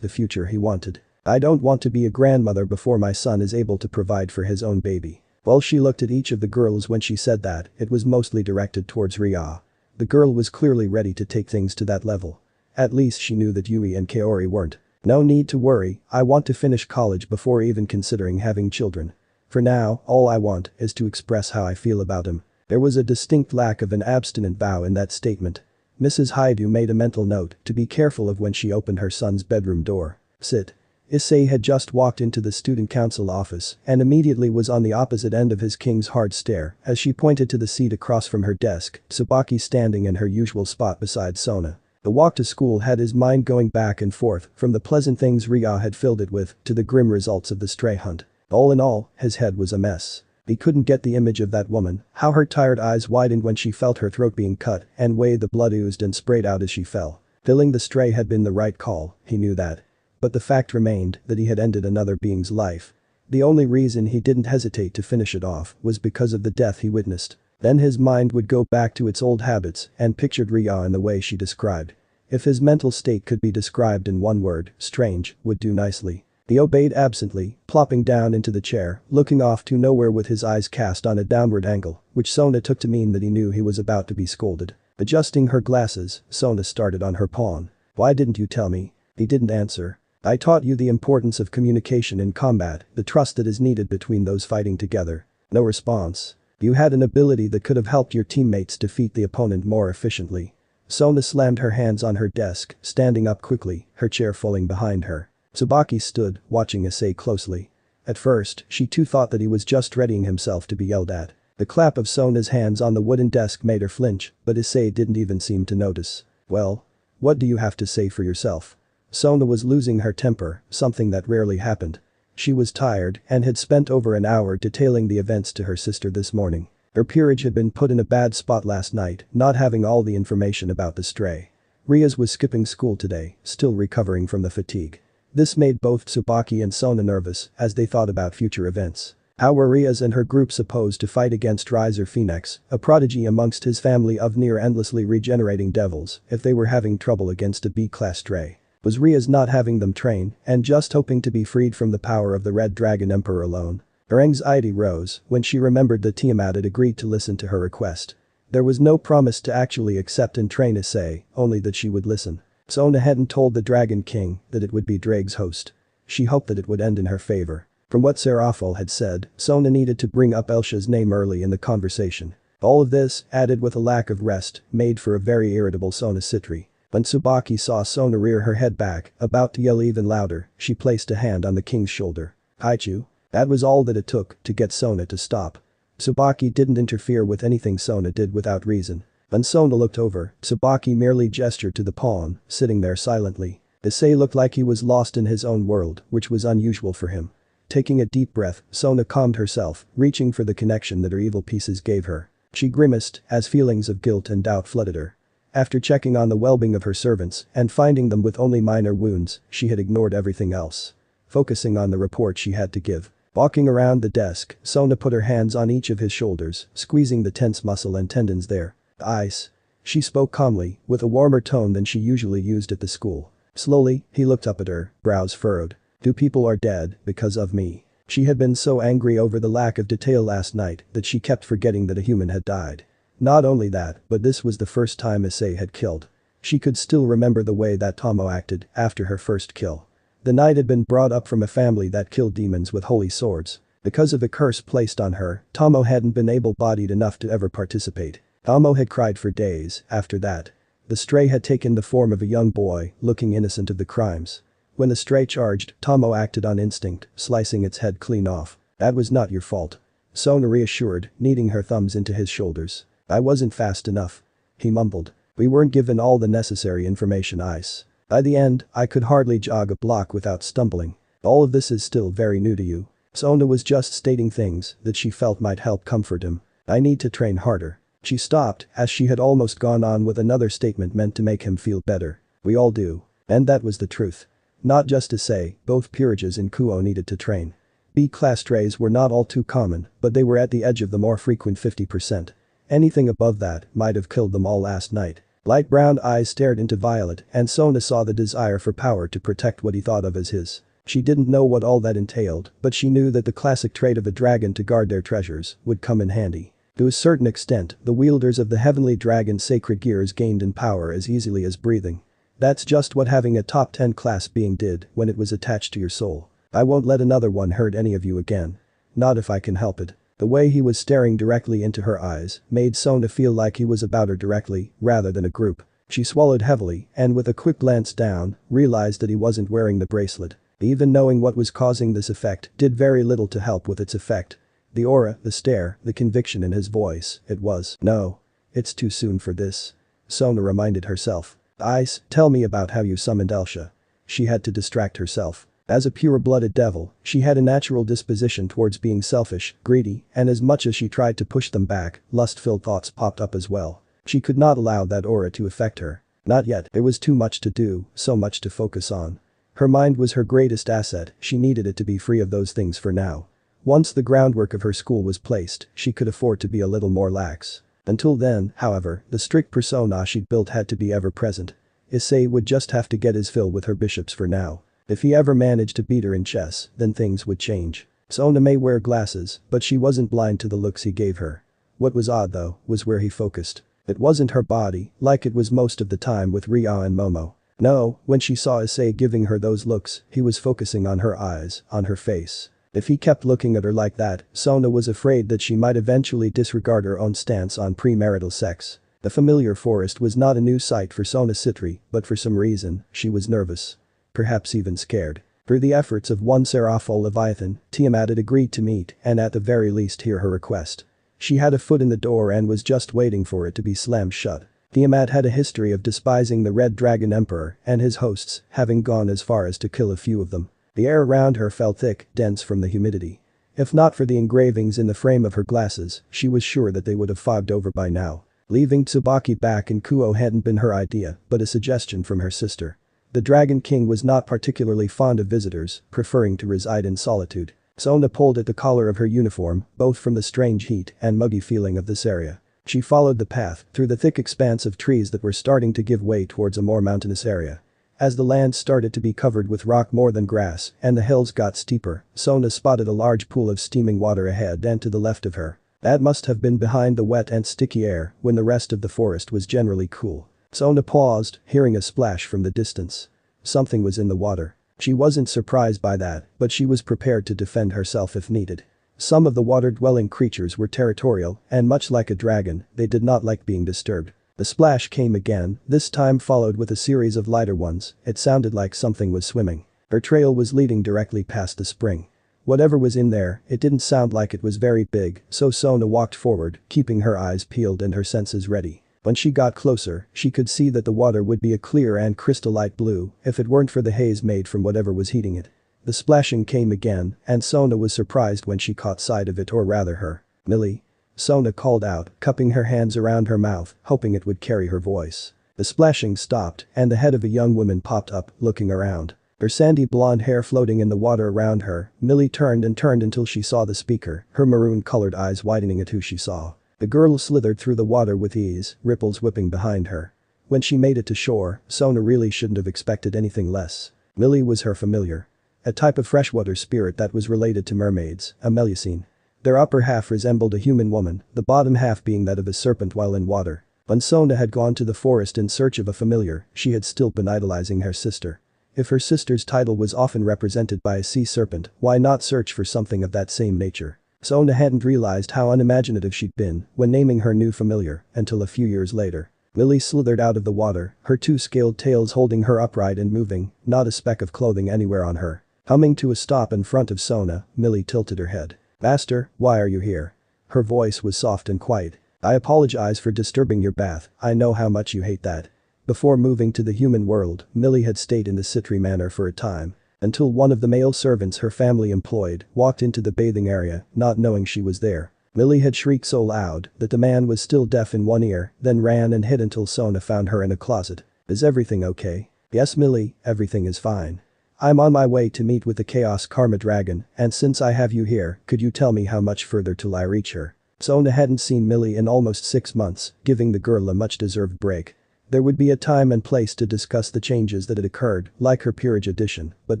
the future he wanted. I don't want to be a grandmother before my son is able to provide for his own baby. While she looked at each of the girls when she said that, it was mostly directed towards Reya. The girl was clearly ready to take things to that level. At least she knew that Yui and Kaori weren't. No need to worry, I want to finish college before even considering having children. For now, all I want is to express how I feel about him. There was a distinct lack of an abstinent vow in that statement. Mrs. Haidu made a mental note to be careful of when she opened her son's bedroom door. Sit. Issei had just walked into the student council office and immediately was on the opposite end of his king's hard stare as she pointed to the seat across from her desk, Tsubaki standing in her usual spot beside Sona. The walk to school had his mind going back and forth from the pleasant things Reya had filled it with to the grim results of the stray hunt. All in all, his head was a mess. He couldn't get the image of that woman, how her tired eyes widened when she felt her throat being cut and way the blood oozed and sprayed out as she fell. Killing the stray had been the right call, he knew that. But the fact remained that he had ended another being's life. The only reason he didn't hesitate to finish it off was because of the death he witnessed. Then his mind would go back to its old habits and pictured Reya in the way she described. If his mental state could be described in one word, strange, would do nicely. He obeyed absently, plopping down into the chair, looking off to nowhere with his eyes cast on a downward angle, which Sona took to mean that he knew he was about to be scolded. Adjusting her glasses, Sona started on her pawn. Why didn't you tell me? He didn't answer. I taught you the importance of communication in combat, the trust that is needed between those fighting together. No response. You had an ability that could have helped your teammates defeat the opponent more efficiently. Sona slammed her hands on her desk, standing up quickly, her chair falling behind her. Tsubaki stood, watching Issei closely. At first, she too thought that he was just readying himself to be yelled at. The clap of Sona's hands on the wooden desk made her flinch, but Issei didn't even seem to notice. Well? What do you have to say for yourself? Sona was losing her temper, something that rarely happened. She was tired and had spent over an hour detailing the events to her sister this morning. Her peerage had been put in a bad spot last night, not having all the information about the stray. Reya was skipping school today, still recovering from the fatigue. This made both Tsubaki and Sona nervous as they thought about future events. How were Reya and her group supposed to fight against Riser Phoenix, a prodigy amongst his family of near endlessly regenerating devils, if they were having trouble against a B-class stray? Was Reya not having them train and just hoping to be freed from the power of the Red Dragon Emperor alone? Her anxiety rose when she remembered that Tiamat had agreed to listen to her request. There was no promise to actually accept and train Issei, only that she would listen. Sona hadn't told the Dragon King that it would be Drake's host. She hoped that it would end in her favor. From what Serafal had said, Sona needed to bring up Elsha's name early in the conversation. All of this, added with a lack of rest, made for a very irritable Sona Citri. When Tsubaki saw Sona rear her head back, about to yell even louder, she placed a hand on the king's shoulder. Haichu? That was all that it took to get Sona to stop. Tsubaki didn't interfere with anything Sona did without reason. When Sona looked over, Tsubaki merely gestured to the pawn, sitting there silently. Issei looked like he was lost in his own world, which was unusual for him. Taking a deep breath, Sona calmed herself, reaching for the connection that her evil pieces gave her. She grimaced as feelings of guilt and doubt flooded her. After checking on the well-being of her servants and finding them with only minor wounds, she had ignored everything else. Focusing on the report she had to give. Walking around the desk, Sona put her hands on each of his shoulders, squeezing the tense muscle and tendons there. Ice. She spoke calmly, with a warmer tone than she usually used at the school. Slowly, he looked up at her, brows furrowed. Two people are dead because of me. She had been so angry over the lack of detail last night that she kept forgetting that a human had died. Not only that, but this was the first time Issei had killed. She could still remember the way that Tomo acted after her first kill. The knight had been brought up from a family that killed demons with holy swords. Because of the curse placed on her, Tomo hadn't been able-bodied enough to ever participate. Tomo had cried for days after that. The stray had taken the form of a young boy, looking innocent of the crimes. When the stray charged, Tomo acted on instinct, slicing its head clean off. That was not your fault. Sona reassured, kneading her thumbs into his shoulders. I wasn't fast enough. He mumbled. We weren't given all the necessary information, Ice. By the end, I could hardly jog a block without stumbling. All of this is still very new to you. Sona was just stating things that she felt might help comfort him. I need to train harder. She stopped as she had almost gone on with another statement meant to make him feel better. We all do. And that was the truth. Not just to say, both peerages in Kuo needed to train. B-class strays were not all too common, but they were at the edge of the more frequent 50%. Anything above that might have killed them all last night. Light brown eyes stared into violet and Sona saw the desire for power to protect what he thought of as his. She didn't know what all that entailed, but she knew that the classic trait of a dragon to guard their treasures would come in handy. To a certain extent, the wielders of the heavenly dragon's sacred gears gained in power as easily as breathing. That's just what having a top 10 class being did when it was attached to your soul. I won't let another one hurt any of you again. Not if I can help it. The way he was staring directly into her eyes made Sona feel like he was about her directly, rather than a group. She swallowed heavily and with a quick glance down, realized that he wasn't wearing the bracelet. Even knowing what was causing this effect did very little to help with its effect. The aura, the stare, the conviction in his voice, it was, no. It's too soon for this. Sona reminded herself. Ice, tell me about how you summoned Elsha. She had to distract herself. As a pure-blooded devil, she had a natural disposition towards being selfish, greedy, and as much as she tried to push them back, lust-filled thoughts popped up as well. She could not allow that aura to affect her. Not yet, there was too much to do, so much to focus on. Her mind was her greatest asset, she needed it to be free of those things for now. Once the groundwork of her school was placed, she could afford to be a little more lax. Until then, however, the strict persona she'd built had to be ever present. Issei would just have to get his fill with her bishops for now. If he ever managed to beat her in chess, then things would change. Sona may wear glasses, but she wasn't blind to the looks he gave her. What was odd though, was where he focused. It wasn't her body, like it was most of the time with Reya and Momo. No, when she saw Issei giving her those looks, he was focusing on her eyes, on her face. If he kept looking at her like that, Sona was afraid that she might eventually disregard her own stance on premarital sex. The familiar forest was not a new sight for Sona Citri, but for some reason, she was nervous. Perhaps even scared. Through the efforts of one Seraphol Leviathan, Tiamat had agreed to meet and at the very least hear her request. She had a foot in the door and was just waiting for it to be slammed shut. Tiamat had a history of despising the Red Dragon Emperor and his hosts, having gone as far as to kill a few of them. The air around her felt thick, dense from the humidity. If not for the engravings in the frame of her glasses, she was sure that they would have fogged over by now. Leaving Tsubaki back in Kuo hadn't been her idea, but a suggestion from her sister. The Dragon King was not particularly fond of visitors, preferring to reside in solitude. Sona pulled at the collar of her uniform, both from the strange heat and muggy feeling of this area. She followed the path through the thick expanse of trees that were starting to give way towards a more mountainous area. As the land started to be covered with rock more than grass and the hills got steeper, Sona spotted a large pool of steaming water ahead and to the left of her. That must have been behind the wet and sticky air when the rest of the forest was generally cool. Sona paused, hearing a splash from the distance. Something was in the water. She wasn't surprised by that, but she was prepared to defend herself if needed. Some of the water-dwelling creatures were territorial, and much like a dragon, they did not like being disturbed. The splash came again, this time followed with a series of lighter ones. It sounded like something was swimming. Her trail was leading directly past the spring. Whatever was in there, it didn't sound like it was very big, so Sona walked forward, keeping her eyes peeled and her senses ready. When she got closer, she could see that the water would be a clear and crystal-light blue if it weren't for the haze made from whatever was heating it. The splashing came again, and Sona was surprised when she caught sight of it, or rather her. Millie? Sona called out, cupping her hands around her mouth, hoping it would carry her voice. The splashing stopped, and the head of a young woman popped up, looking around. Her sandy blonde hair floating in the water around her, Millie turned and turned until she saw the speaker, her maroon-colored eyes widening at who she saw. The girl slithered through the water with ease, ripples whipping behind her. When she made it to shore, Sona really shouldn't have expected anything less. Millie was her familiar. A type of freshwater spirit that was related to mermaids, a Melusine. Their upper half resembled a human woman, the bottom half being that of a serpent while in water. When Sona had gone to the forest in search of a familiar, she had still been idolizing her sister. If her sister's title was often represented by a sea serpent, why not search for something of that same nature? Sona hadn't realized how unimaginative she'd been when naming her new familiar until a few years later. Millie slithered out of the water, her two scaled tails holding her upright and moving, not a speck of clothing anywhere on her. Humming to a stop in front of Sona, Millie tilted her head. "Master, why are you here?" Her voice was soft and quiet. "I apologize for disturbing your bath, I know how much you hate that." Before moving to the human world, Millie had stayed in the Citri manor for a time. Until one of the male servants her family employed walked into the bathing area, not knowing she was there. Millie had shrieked so loud that the man was still deaf in one ear, then ran and hid until Sona found her in a closet. "Is everything okay?" "Yes, Millie, everything is fine. I'm on my way to meet with the Chaos Karma Dragon, and since I have you here, could you tell me how much further till I reach her?" Sona hadn't seen Millie in almost 6 months, giving the girl a much-deserved break. There would be a time and place to discuss the changes that had occurred, like her peerage addition, but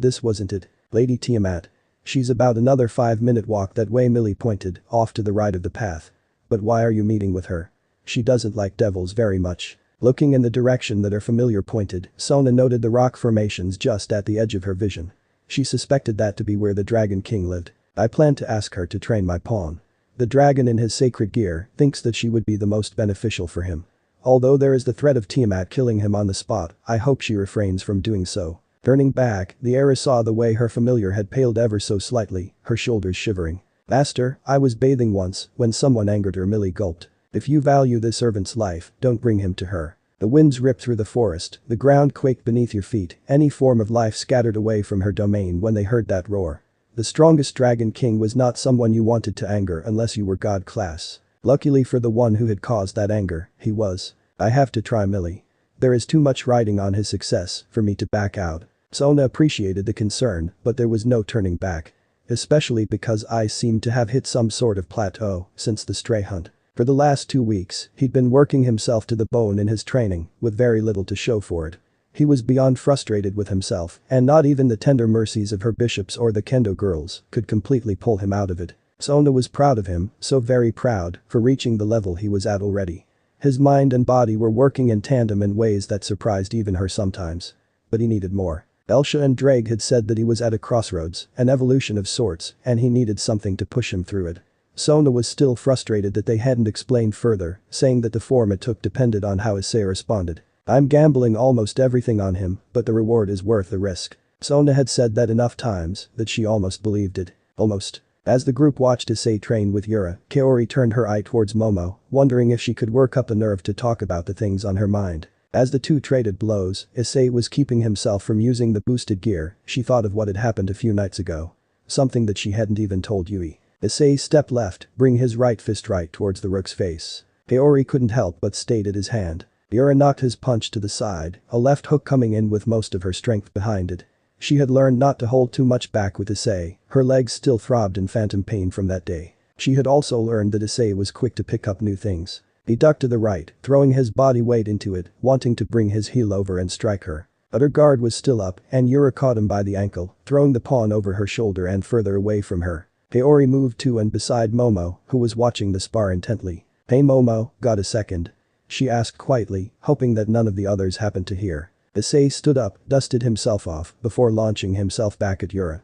this wasn't it. Lady Tiamat. She's about another 5-minute walk that way, Millie pointed, off to the right of the path. But why are you meeting with her? She doesn't like devils very much. Looking in the direction that her familiar pointed, Sona noted the rock formations just at the edge of her vision. She suspected that to be where the Dragon King lived. I plan to ask her to train my pawn. The dragon in his sacred gear thinks that she would be the most beneficial for him. Although there is the threat of Tiamat killing him on the spot, I hope she refrains from doing so. Turning back, the heiress saw the way her familiar had paled ever so slightly, her shoulders shivering. Master, I was bathing once, when someone angered her. Millie gulped. If you value this servant's life, don't bring him to her. The winds ripped through the forest, the ground quaked beneath your feet, any form of life scattered away from her domain when they heard that roar. The strongest Dragon King was not someone you wanted to anger unless you were god class. Luckily for the one who had caused that anger, he was. I have to try Millie. There is too much riding on his success for me to back out. Sona appreciated the concern, but there was no turning back. Especially because I seemed to have hit some sort of plateau since the stray hunt. For the last 2 weeks, he'd been working himself to the bone in his training, with very little to show for it. He was beyond frustrated with himself, and not even the tender mercies of her bishops or the kendo girls could completely pull him out of it. Sona was proud of him, so very proud, for reaching the level he was at already. His mind and body were working in tandem in ways that surprised even her sometimes. But he needed more. Elsha and Drake had said that he was at a crossroads, an evolution of sorts, and he needed something to push him through it. Sona was still frustrated that they hadn't explained further, saying that the form it took depended on how Issei responded. I'm gambling almost everything on him, but the reward is worth the risk. Sona had said that enough times that she almost believed it. Almost. As the group watched Issei train with Yura, Kaori turned her eye towards Momo, wondering if she could work up the nerve to talk about the things on her mind. As the two traded blows, Issei was keeping himself from using the boosted gear. She thought of what had happened a few nights ago. Something that she hadn't even told Yui. Issei stepped left, bring his right fist right towards the rook's face. Kaori couldn't help but stayed at his hand. Yura knocked his punch to the side, a left hook coming in with most of her strength behind it. She had learned not to hold too much back with Issei, her legs still throbbed in phantom pain from that day. She had also learned that Issei was quick to pick up new things. He ducked to the right, throwing his body weight into it, wanting to bring his heel over and strike her. But her guard was still up, and Yura caught him by the ankle, throwing the pawn over her shoulder and further away from her. Kaori moved to and beside Momo, who was watching the spar intently. Hey Momo, got a second? She asked quietly, hoping that none of the others happened to hear. Issei stood up, dusted himself off, before launching himself back at Yura.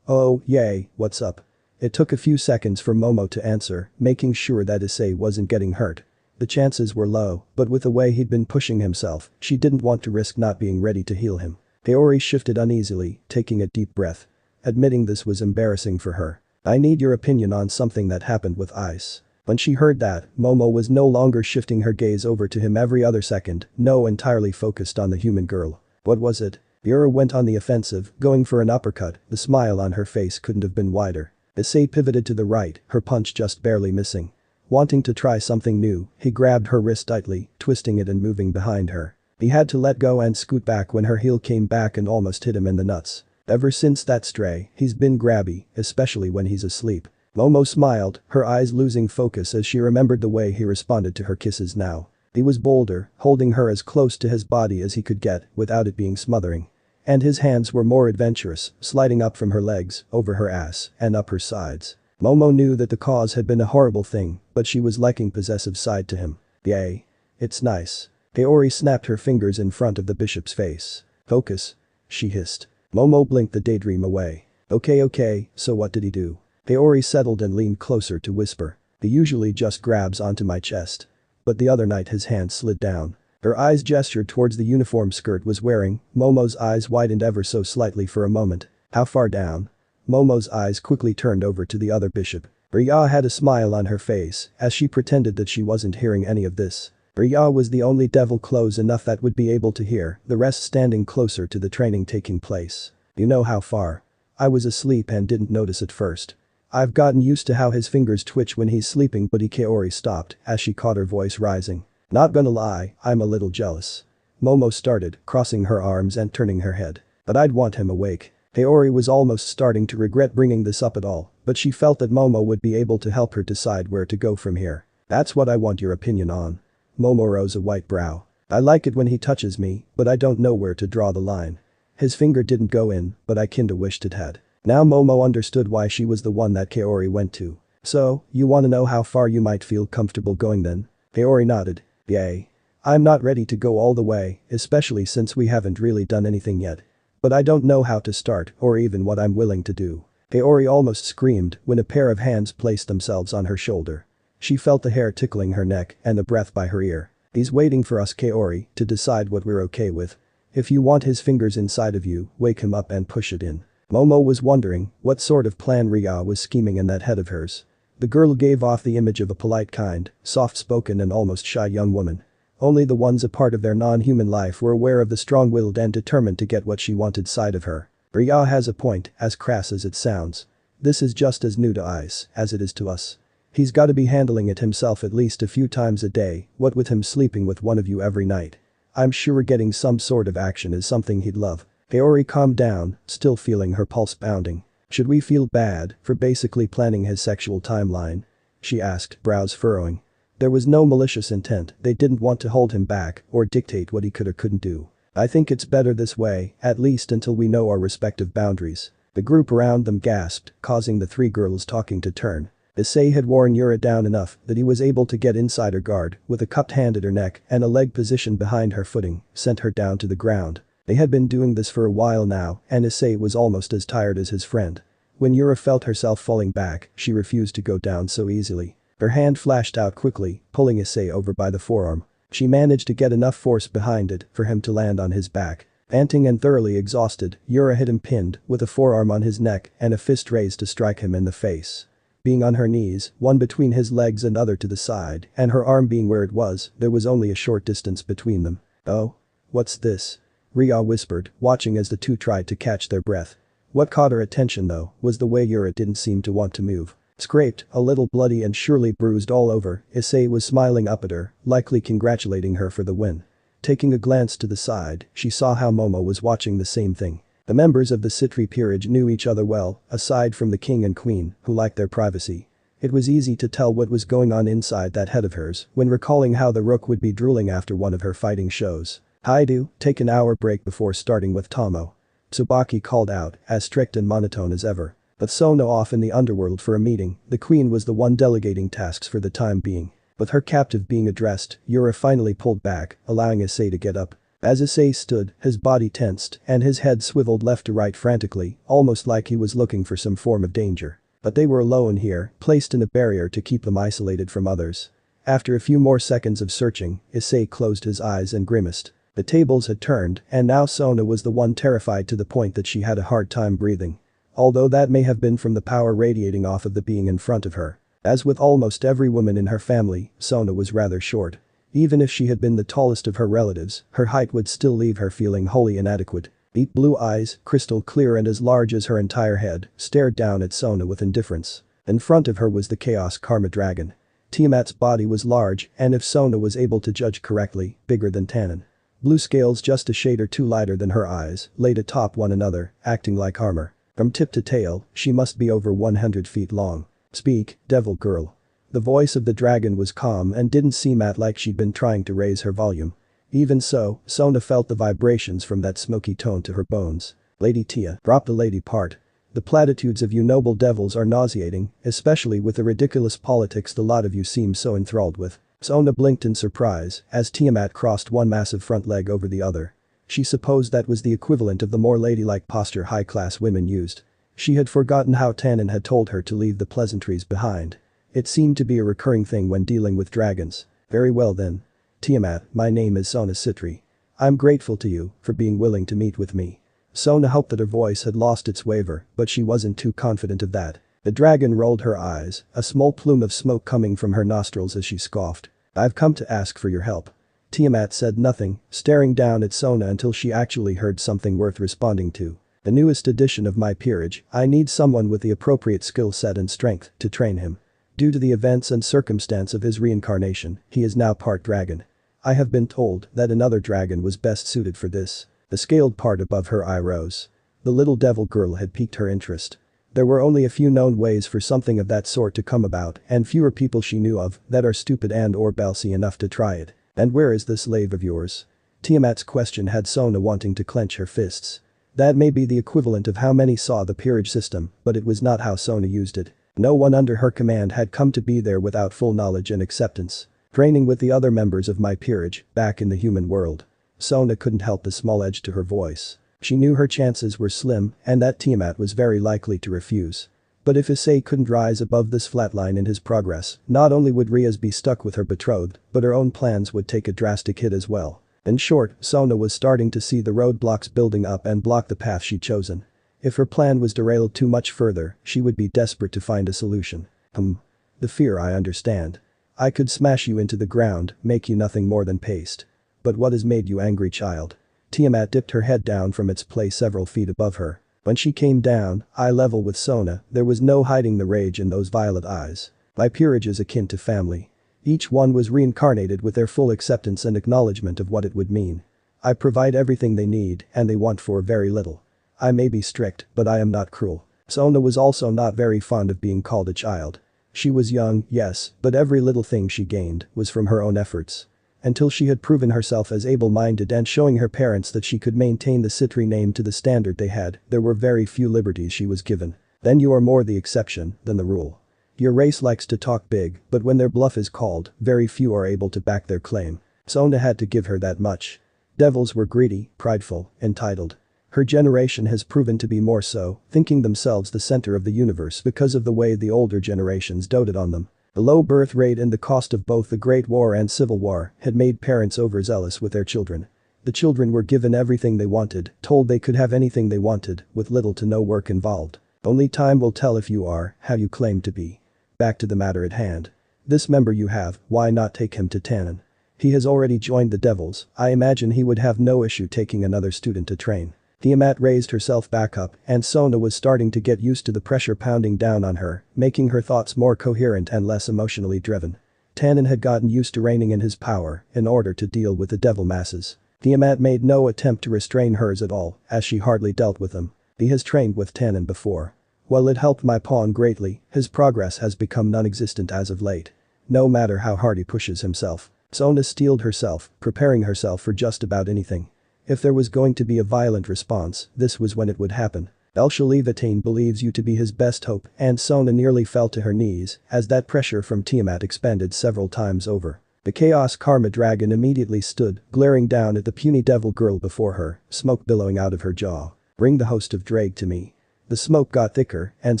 Oh, yay, what's up? It took a few seconds for Momo to answer, making sure that Issei wasn't getting hurt. The chances were low, but with the way he'd been pushing himself, she didn't want to risk not being ready to heal him. Kaori shifted uneasily, taking a deep breath. Admitting this was embarrassing for her. I need your opinion on something that happened with Ice. When she heard that, Momo was no longer shifting her gaze over to him every other second, no entirely focused on the human girl. What was it? Yura went on the offensive, going for an uppercut, the smile on her face couldn't have been wider. Issei pivoted to the right, her punch just barely missing. Wanting to try something new, he grabbed her wrist tightly, twisting it and moving behind her. He had to let go and scoot back when her heel came back and almost hit him in the nuts. Ever since that stray, he's been grabby, especially when he's asleep. Momo smiled, her eyes losing focus as she remembered the way he responded to her kisses now. He was bolder, holding her as close to his body as he could get without it being smothering. And his hands were more adventurous, sliding up from her legs, over her ass, and up her sides. Momo knew that the cause had been a horrible thing, but she was liking possessive side to him. Yay. It's nice. Kaori snapped her fingers in front of the bishop's face. Focus. She hissed. Momo blinked the daydream away. Okay, so what did he do? Kaori settled and leaned closer to whisper. He usually just grabs onto my chest. But the other night his hand slid down. Her eyes gestured towards the uniform skirt was wearing. Momo's eyes widened ever so slightly for a moment. How far down? Momo's eyes quickly turned over to the other bishop. Reya had a smile on her face as she pretended that she wasn't hearing any of this. Reya was the only devil close enough that would be able to hear, the rest standing closer to the training taking place. You know how far? I was asleep and didn't notice at first. I've gotten used to how his fingers twitch when he's sleeping, but Kaori stopped as she caught her voice rising. Not gonna lie, I'm a little jealous. Momo started, crossing her arms and turning her head. But I'd want him awake. Kaori was almost starting to regret bringing this up at all, but she felt that Momo would be able to help her decide where to go from here. That's what I want your opinion on. Momo rose a white brow. I like it when he touches me, but I don't know where to draw the line. His finger didn't go in, but I kinda wished it had. Now Momo understood why she was the one that Kaori went to. So, you wanna know how far you might feel comfortable going then? Kaori nodded. Yay. I'm not ready to go all the way, especially since we haven't really done anything yet. But I don't know how to start or even what I'm willing to do. Kaori almost screamed when a pair of hands placed themselves on her shoulder. She felt the hair tickling her neck and the breath by her ear. He's waiting for us, Kaori, to decide what we're okay with. If you want his fingers inside of you, wake him up and push it in. Momo was wondering what sort of plan Reya was scheming in that head of hers. The girl gave off the image of a polite, kind, soft-spoken and almost shy young woman. Only the ones a part of their non-human life were aware of the strong-willed and determined to get what she wanted side of her. Reya has a point, as crass as it sounds. This is just as new to Ice as it is to us. He's gotta be handling it himself at least a few times a day, what with him sleeping with one of you every night. I'm sure getting some sort of action is something he'd love. Kaori calmed down, still feeling her pulse pounding. Should we feel bad for basically planning his sexual timeline? She asked, brows furrowing. There was no malicious intent, they didn't want to hold him back or dictate what he could or couldn't do. I think it's better this way, at least until we know our respective boundaries. The group around them gasped, causing the three girls talking to turn. Issei had worn Yura down enough that he was able to get inside her guard with a cupped hand at her neck and a leg positioned behind her footing, sent her down to the ground. They had been doing this for a while now and Issei was almost as tired as his friend. When Yura felt herself falling back, she refused to go down so easily. Her hand flashed out quickly, pulling Issei over by the forearm. She managed to get enough force behind it for him to land on his back. Panting and thoroughly exhausted, Yura hit him pinned with a forearm on his neck and a fist raised to strike him in the face. Being on her knees, one between his legs and other to the side, and her arm being where it was, there was only a short distance between them. Oh? What's this? Reya whispered, watching as the two tried to catch their breath. What caught her attention though, was the way Yura didn't seem to want to move. Scraped, a little bloody and surely bruised all over, Issei was smiling up at her, likely congratulating her for the win. Taking a glance to the side, she saw how Momo was watching the same thing. The members of the Citri peerage knew each other well, aside from the king and queen, who liked their privacy. It was easy to tell what was going on inside that head of hers when recalling how the rook would be drooling after one of her fighting shows. Haidu, take an hour break before starting with Tomo. Tsubaki called out, as strict and monotone as ever. With Sona off in the underworld for a meeting, the queen was the one delegating tasks for the time being. With her captive being addressed, Yura finally pulled back, allowing Issei to get up. As Issei stood, his body tensed and his head swiveled left to right frantically, almost like he was looking for some form of danger. But they were alone here, placed in a barrier to keep them isolated from others. After a few more seconds of searching, Issei closed his eyes and grimaced. The tables had turned and now Sona was the one terrified to the point that she had a hard time breathing. Although that may have been from the power radiating off of the being in front of her. As with almost every woman in her family, Sona was rather short. Even if she had been the tallest of her relatives, her height would still leave her feeling wholly inadequate. Deep blue eyes, crystal clear and as large as her entire head, stared down at Sona with indifference. In front of her was the Chaos Karma Dragon. Tiamat's body was large and if Sona was able to judge correctly, bigger than Tannen. Blue scales just a shade or two lighter than her eyes, laid atop one another, acting like armor. From tip to tail, she must be over 100 feet long. Speak, devil girl. The voice of the dragon was calm and didn't seem like she'd been trying to raise her volume. Even so, Sona felt the vibrations from that smoky tone to her bones. Lady Tia, drop the lady part. The platitudes of you noble devils are nauseating, especially with the ridiculous politics the lot of you seem so enthralled with. Sona blinked in surprise as Tiamat crossed one massive front leg over the other. She supposed that was the equivalent of the more ladylike posture high-class women used. She had forgotten how Tannen had told her to leave the pleasantries behind. It seemed to be a recurring thing when dealing with dragons. Very well then. Tiamat, my name is Sona Citri. I'm grateful to you for being willing to meet with me. Sona hoped that her voice had lost its waver, but she wasn't too confident of that. The dragon rolled her eyes, a small plume of smoke coming from her nostrils as she scoffed. I've come to ask for your help. Tiamat said nothing, staring down at Sona until she actually heard something worth responding to. The newest addition of my peerage, I need someone with the appropriate skill set and strength to train him. Due to the events and circumstance of his reincarnation, he is now part dragon. I have been told that another dragon was best suited for this. The scaled part above her eye rose. the little devil girl had piqued her interest. There were only a few known ways for something of that sort to come about and fewer people she knew of that are stupid and or ballsy enough to try it. And where is this slave of yours? Tiamat's question had Sona wanting to clench her fists. That may be the equivalent of how many saw the peerage system, but it was not how Sona used it. No one under her command had come to be there without full knowledge and acceptance. Training with the other members of my peerage, back in the human world. Sona couldn't help the small edge to her voice. She knew her chances were slim and that Tiamat was very likely to refuse. But if Issei couldn't rise above this flatline in his progress, not only would Reya's be stuck with her betrothed, but her own plans would take a drastic hit as well. In short, Sona was starting to see the roadblocks building up and block the path she'd chosen. If her plan was derailed too much further, she would be desperate to find a solution. The fear I understand. I could smash you into the ground, make you nothing more than paste. But what has made you angry, child? Tiamat dipped her head down from its place several feet above her. When she came down, eye level with Sona, there was no hiding the rage in those violet eyes. My peerage is akin to family. Each one was reincarnated with their full acceptance and acknowledgement of what it would mean. I provide everything they need and they want for very little. I may be strict, but I am not cruel. Sona was also not very fond of being called a child. She was young, yes, but every little thing she gained was from her own efforts. Until she had proven herself as able-minded and showing her parents that she could maintain the Citri name to the standard they had, there were very few liberties she was given. Then you are more the exception than the rule. Your race likes to talk big, but when their bluff is called, very few are able to back their claim. Sona had to give her that much. Devils were greedy, prideful, entitled. Her generation has proven to be more so, thinking themselves the center of the universe because of the way the older generations doted on them. The low birth rate and the cost of both the Great War and Civil War had made parents overzealous with their children. The children were given everything they wanted, told they could have anything they wanted, with little to no work involved. Only time will tell if you are how you claim to be. Back to the matter at hand. This member you have, why not take him to Tannen? He has already joined the Devils, I imagine he would have no issue taking another student to train. Tiamat raised herself back up and Sona was starting to get used to the pressure pounding down on her, making her thoughts more coherent and less emotionally driven. Tannen had gotten used to reigning in his power in order to deal with the devil masses. Tiamat made no attempt to restrain hers at all, as she hardly dealt with them. He has trained with Tannen before. While it helped my pawn greatly, his progress has become non-existent as of late. No matter how hard he pushes himself. Sona steeled herself, preparing herself for just about anything. If there was going to be a violent response, this was when it would happen. El-Shalivatain believes you to be his best hope and Sona nearly fell to her knees as that pressure from Tiamat expanded several times over. The Chaos Karma Dragon immediately stood, glaring down at the puny devil girl before her, smoke billowing out of her jaw. Bring the host of Drake to me. The smoke got thicker and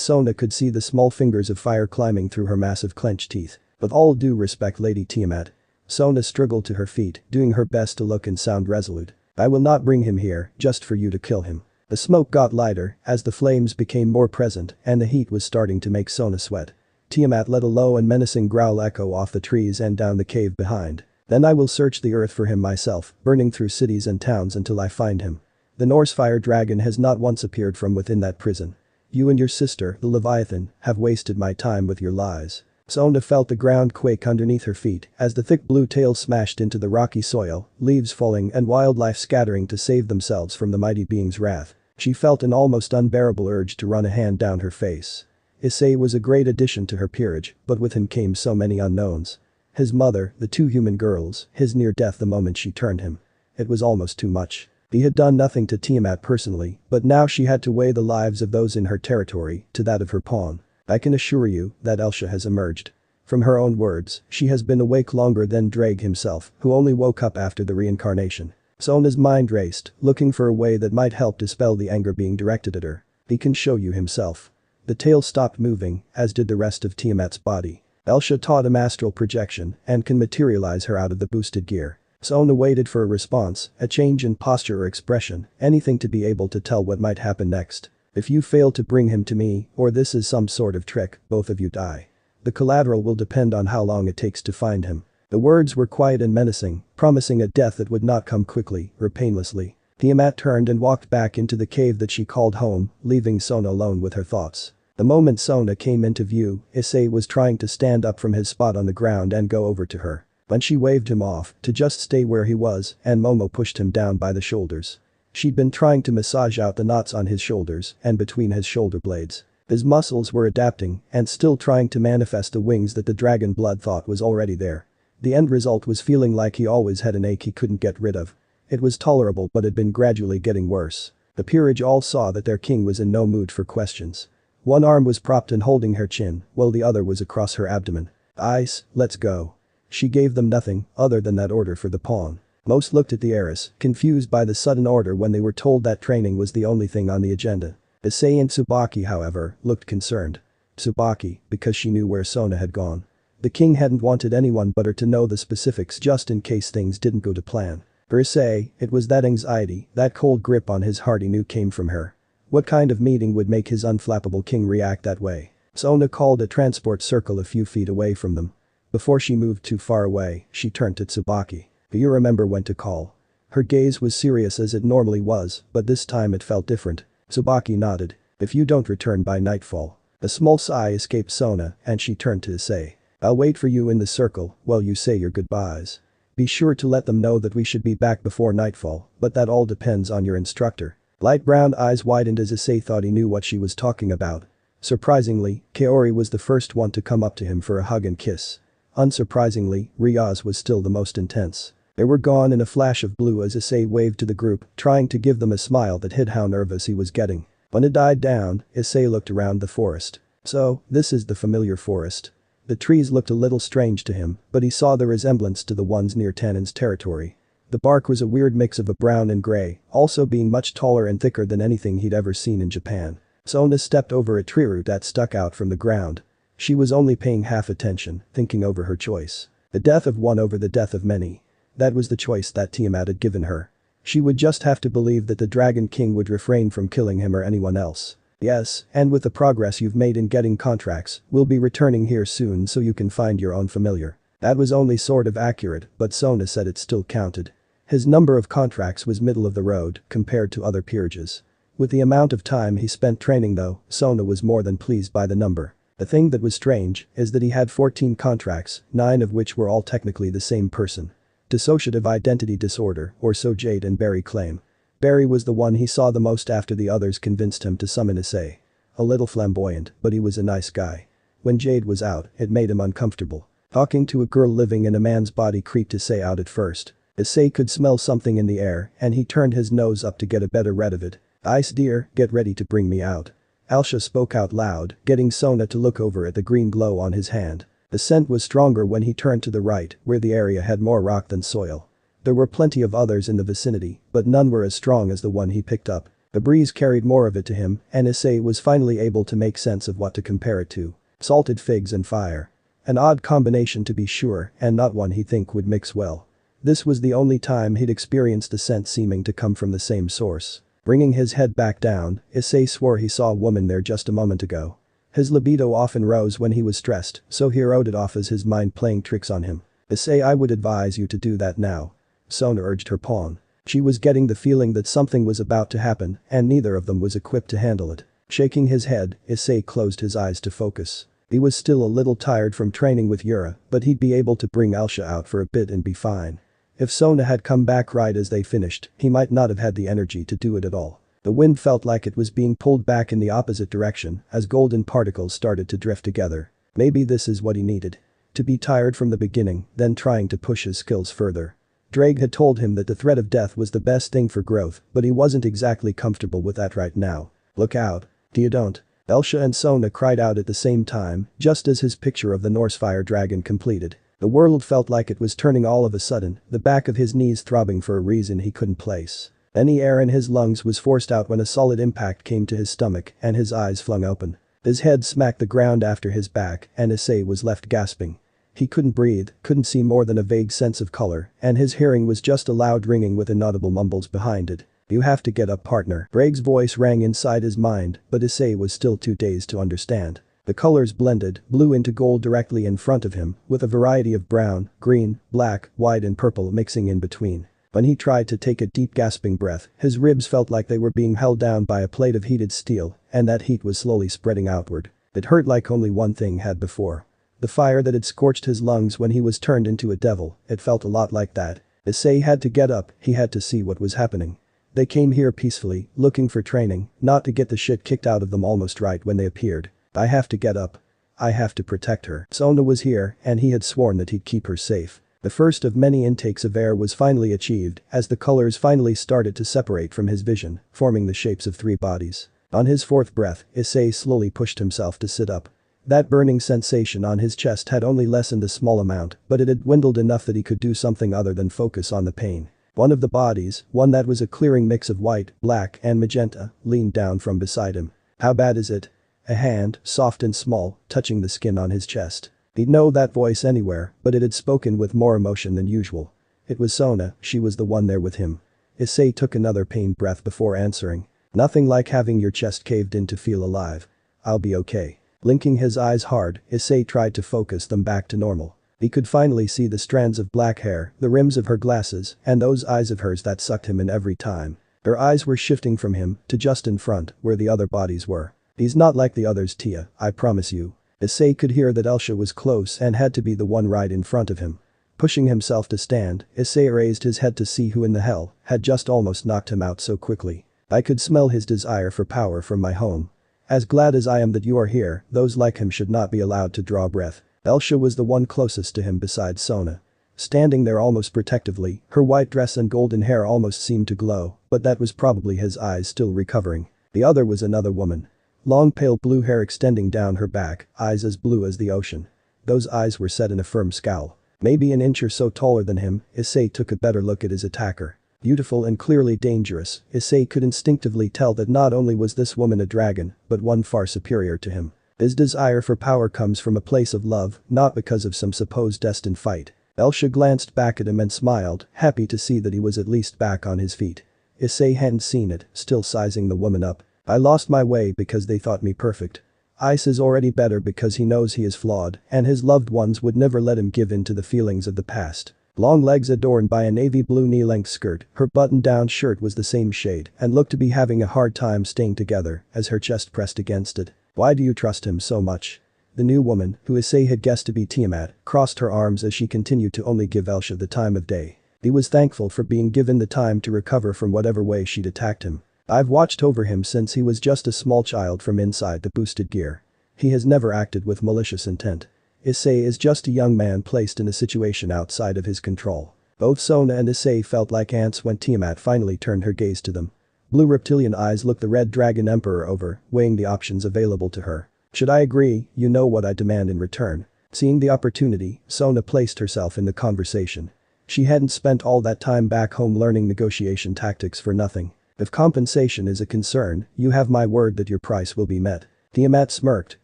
Sona could see the small fingers of fire climbing through her massive clenched teeth. With all due respect, Lady Tiamat. Sona struggled to her feet, doing her best to look and sound resolute. I will not bring him here just for you to kill him. The smoke got lighter as the flames became more present and the heat was starting to make Sona sweat. Tiamat let a low and menacing growl echo off the trees and down the cave behind. Then I will search the earth for him myself, burning through cities and towns until I find him. The Norse fire dragon has not once appeared from within that prison. You and your sister, the Leviathan, have wasted my time with your lies. Sona felt the ground quake underneath her feet as the thick blue tail smashed into the rocky soil, leaves falling and wildlife scattering to save themselves from the mighty being's wrath. She felt an almost unbearable urge to run a hand down her face. Issei was a great addition to her peerage, but with him came so many unknowns. His mother, the two human girls, his near death the moment she turned him. It was almost too much. He had done nothing to Tiamat personally, but now she had to weigh the lives of those in her territory to that of her pawn. I can assure you that Elsha has emerged. From her own words, she has been awake longer than Drake himself, who only woke up after the reincarnation. Sona's mind raced, looking for a way that might help dispel the anger being directed at her. He can show you himself. The tail stopped moving, as did the rest of Tiamat's body. Elsha taught him astral projection and can materialize her out of the boosted gear. Sona waited for a response, a change in posture or expression, anything to be able to tell what might happen next. If you fail to bring him to me, or this is some sort of trick, both of you die. The collateral will depend on how long it takes to find him. The words were quiet and menacing, promising a death that would not come quickly or painlessly. Tiamat turned and walked back into the cave that she called home, leaving Sona alone with her thoughts. The moment Sona came into view, Issei was trying to stand up from his spot on the ground and go over to her. When she waved him off to just stay where he was and Momo pushed him down by the shoulders. She'd been trying to massage out the knots on his shoulders and between his shoulder blades. His muscles were adapting and still trying to manifest the wings that the dragon blood thought was already there. The end result was feeling like he always had an ache he couldn't get rid of. It was tolerable but had been gradually getting worse. The peerage all saw that their king was in no mood for questions. One arm was propped and holding her chin, while the other was across her abdomen. "Ice, let's go." She gave them nothing other than that order for the pawn. Most looked at the heiress, confused by the sudden order when they were told that training was the only thing on the agenda. Issei and Tsubaki, however, looked concerned. Tsubaki, because she knew where Sona had gone. The king hadn't wanted anyone but her to know the specifics just in case things didn't go to plan. For Issei, it was that anxiety, that cold grip on his heart he knew came from her. What kind of meeting would make his unflappable king react that way? Sona called a transport circle a few feet away from them. Before she moved too far away, she turned to Tsubaki. "Do you remember when to call?" Her gaze was serious as it normally was, but this time it felt different. Tsubaki nodded. "If you don't return by nightfall." A small sigh escaped Sona and she turned to Issei. "I'll wait for you in the circle while you say your goodbyes. Be sure to let them know that we should be back before nightfall, but that all depends on your instructor." Light brown eyes widened as Issei thought he knew what she was talking about. Surprisingly, Kaori was the first one to come up to him for a hug and kiss. Unsurprisingly, Reya's was still the most intense. They were gone in a flash of blue as Issei waved to the group, trying to give them a smile that hid how nervous he was getting. When it died down, Issei looked around the forest. So, this is the familiar forest. The trees looked a little strange to him, but he saw the resemblance to the ones near Tannen's territory. The bark was a weird mix of a brown and gray, also being much taller and thicker than anything he'd ever seen in Japan. Sona stepped over a tree root that stuck out from the ground. She was only paying half attention, thinking over her choice. The death of one over the death of many. That was the choice that Tiamat had given her. She would just have to believe that the Dragon King would refrain from killing him or anyone else. "Yes, and with the progress you've made in getting contracts, we'll be returning here soon so you can find your own familiar." That was only sort of accurate, but Sona said it still counted. His number of contracts was middle of the road compared to other peerages. With the amount of time he spent training though, Sona was more than pleased by the number. The thing that was strange is that he had 14 contracts, 9 of which were all technically the same person. Dissociative identity disorder, or so Jade and Barry claim. Barry was the one he saw the most after the others convinced him to summon Issei. A little flamboyant, but he was a nice guy. When Jade was out, it made him uncomfortable. Talking to a girl living in a man's body creeped Issei out at first. Issei could smell something in the air and he turned his nose up to get a better read of it. "Ice dear, get ready to bring me out." Alsha spoke out loud, getting Sona to look over at the green glow on his hand. The scent was stronger when he turned to the right, where the area had more rock than soil. There were plenty of others in the vicinity, but none were as strong as the one he picked up. The breeze carried more of it to him, and Issei was finally able to make sense of what to compare it to. Salted figs and fire. An odd combination to be sure, and not one he'd think would mix well. This was the only time he'd experienced the scent seeming to come from the same source. Bringing his head back down, Issei swore he saw a woman there just a moment ago. His libido often rose when he was stressed, so he wrote it off as his mind playing tricks on him. "Issei, I would advise you to do that now." Sona urged her pawn. She was getting the feeling that something was about to happen and neither of them was equipped to handle it. Shaking his head, Issei closed his eyes to focus. He was still a little tired from training with Yura, but he'd be able to bring Alsha out for a bit and be fine. If Sona had come back right as they finished, he might not have had the energy to do it at all. The wind felt like it was being pulled back in the opposite direction as golden particles started to drift together. Maybe this is what he needed. To be tired from the beginning, then trying to push his skills further. Drake had told him that the threat of death was the best thing for growth, but he wasn't exactly comfortable with that right now. "Look out. You don't." Elsha and Sona cried out at the same time, just as his picture of the Norse fire dragon completed. The world felt like it was turning all of a sudden, the back of his knees throbbing for a reason he couldn't place. Any air in his lungs was forced out when a solid impact came to his stomach and his eyes flung open. His head smacked the ground after his back and Issei was left gasping. He couldn't breathe, couldn't see more than a vague sense of color, and his hearing was just a loud ringing with inaudible mumbles behind it. "You have to get up, partner." Brake's voice rang inside his mind, but Issei was still too dazed to understand. The colors blended, blue into gold directly in front of him, with a variety of brown, green, black, white and purple mixing in between. When he tried to take a deep gasping breath, his ribs felt like they were being held down by a plate of heated steel, and that heat was slowly spreading outward. It hurt like only one thing had before. The fire that had scorched his lungs when he was turned into a devil, it felt a lot like that. Issei had to get up, he had to see what was happening. They came here peacefully, looking for training, not to get the shit kicked out of them almost right when they appeared. I have to get up. I have to protect her. Sona was here, and he had sworn that he'd keep her safe. The first of many intakes of air was finally achieved as the colors finally started to separate from his vision, forming the shapes of 3 bodies. On his 4th breath, Issei slowly pushed himself to sit up. That burning sensation on his chest had only lessened a small amount, but it had dwindled enough that he could do something other than focus on the pain. One of the bodies, one that was a clearing mix of white, black, and magenta, leaned down from beside him. How bad is it? A hand, soft and small, touching the skin on his chest. He'd know that voice anywhere, but it had spoken with more emotion than usual. It was Sona, she was the one there with him. Issei took another pained breath before answering. Nothing like having your chest caved in to feel alive. I'll be okay. Blinking his eyes hard, Issei tried to focus them back to normal. He could finally see the strands of black hair, the rims of her glasses, and those eyes of hers that sucked him in every time. Her eyes were shifting from him to just in front, where the other bodies were. He's not like the others, Tia, I promise you. Issei could hear that Elsha was close and had to be the one right in front of him. Pushing himself to stand, Issei raised his head to see who in the hell had just almost knocked him out so quickly. I could smell his desire for power from my home. As glad as I am that you are here, those like him should not be allowed to draw breath. Elsha was the one closest to him besides Sona. Standing there almost protectively, her white dress and golden hair almost seemed to glow, but that was probably his eyes still recovering. The other was another woman. Long pale blue hair extending down her back, eyes as blue as the ocean. Those eyes were set in a firm scowl. Maybe an inch or so taller than him, Issei took a better look at his attacker. Beautiful and clearly dangerous, Issei could instinctively tell that not only was this woman a dragon, but one far superior to him. His desire for power comes from a place of love, not because of some supposed destined fight. Elsha glanced back at him and smiled, happy to see that he was at least back on his feet. Issei hadn't seen it, still sizing the woman up. I lost my way because they thought me perfect. Ice is already better because he knows he is flawed, and his loved ones would never let him give in to the feelings of the past. Long legs adorned by a navy blue knee-length skirt, her button-down shirt was the same shade and looked to be having a hard time staying together as her chest pressed against it. Why do you trust him so much? The new woman, who Issei had guessed to be Tiamat, crossed her arms as she continued to only give Elsha the time of day. He was thankful for being given the time to recover from whatever way she'd attacked him. I've watched over him since he was just a small child from inside the boosted gear. He has never acted with malicious intent. Issei is just a young man placed in a situation outside of his control. Both Sona and Issei felt like ants when Tiamat finally turned her gaze to them. Blue reptilian eyes looked the Red Dragon Emperor over, weighing the options available to her. Should I agree, you know what I demand in return. Seeing the opportunity, Sona placed herself in the conversation. She hadn't spent all that time back home learning negotiation tactics for nothing. If compensation is a concern, you have my word that your price will be met. Tiamat smirked,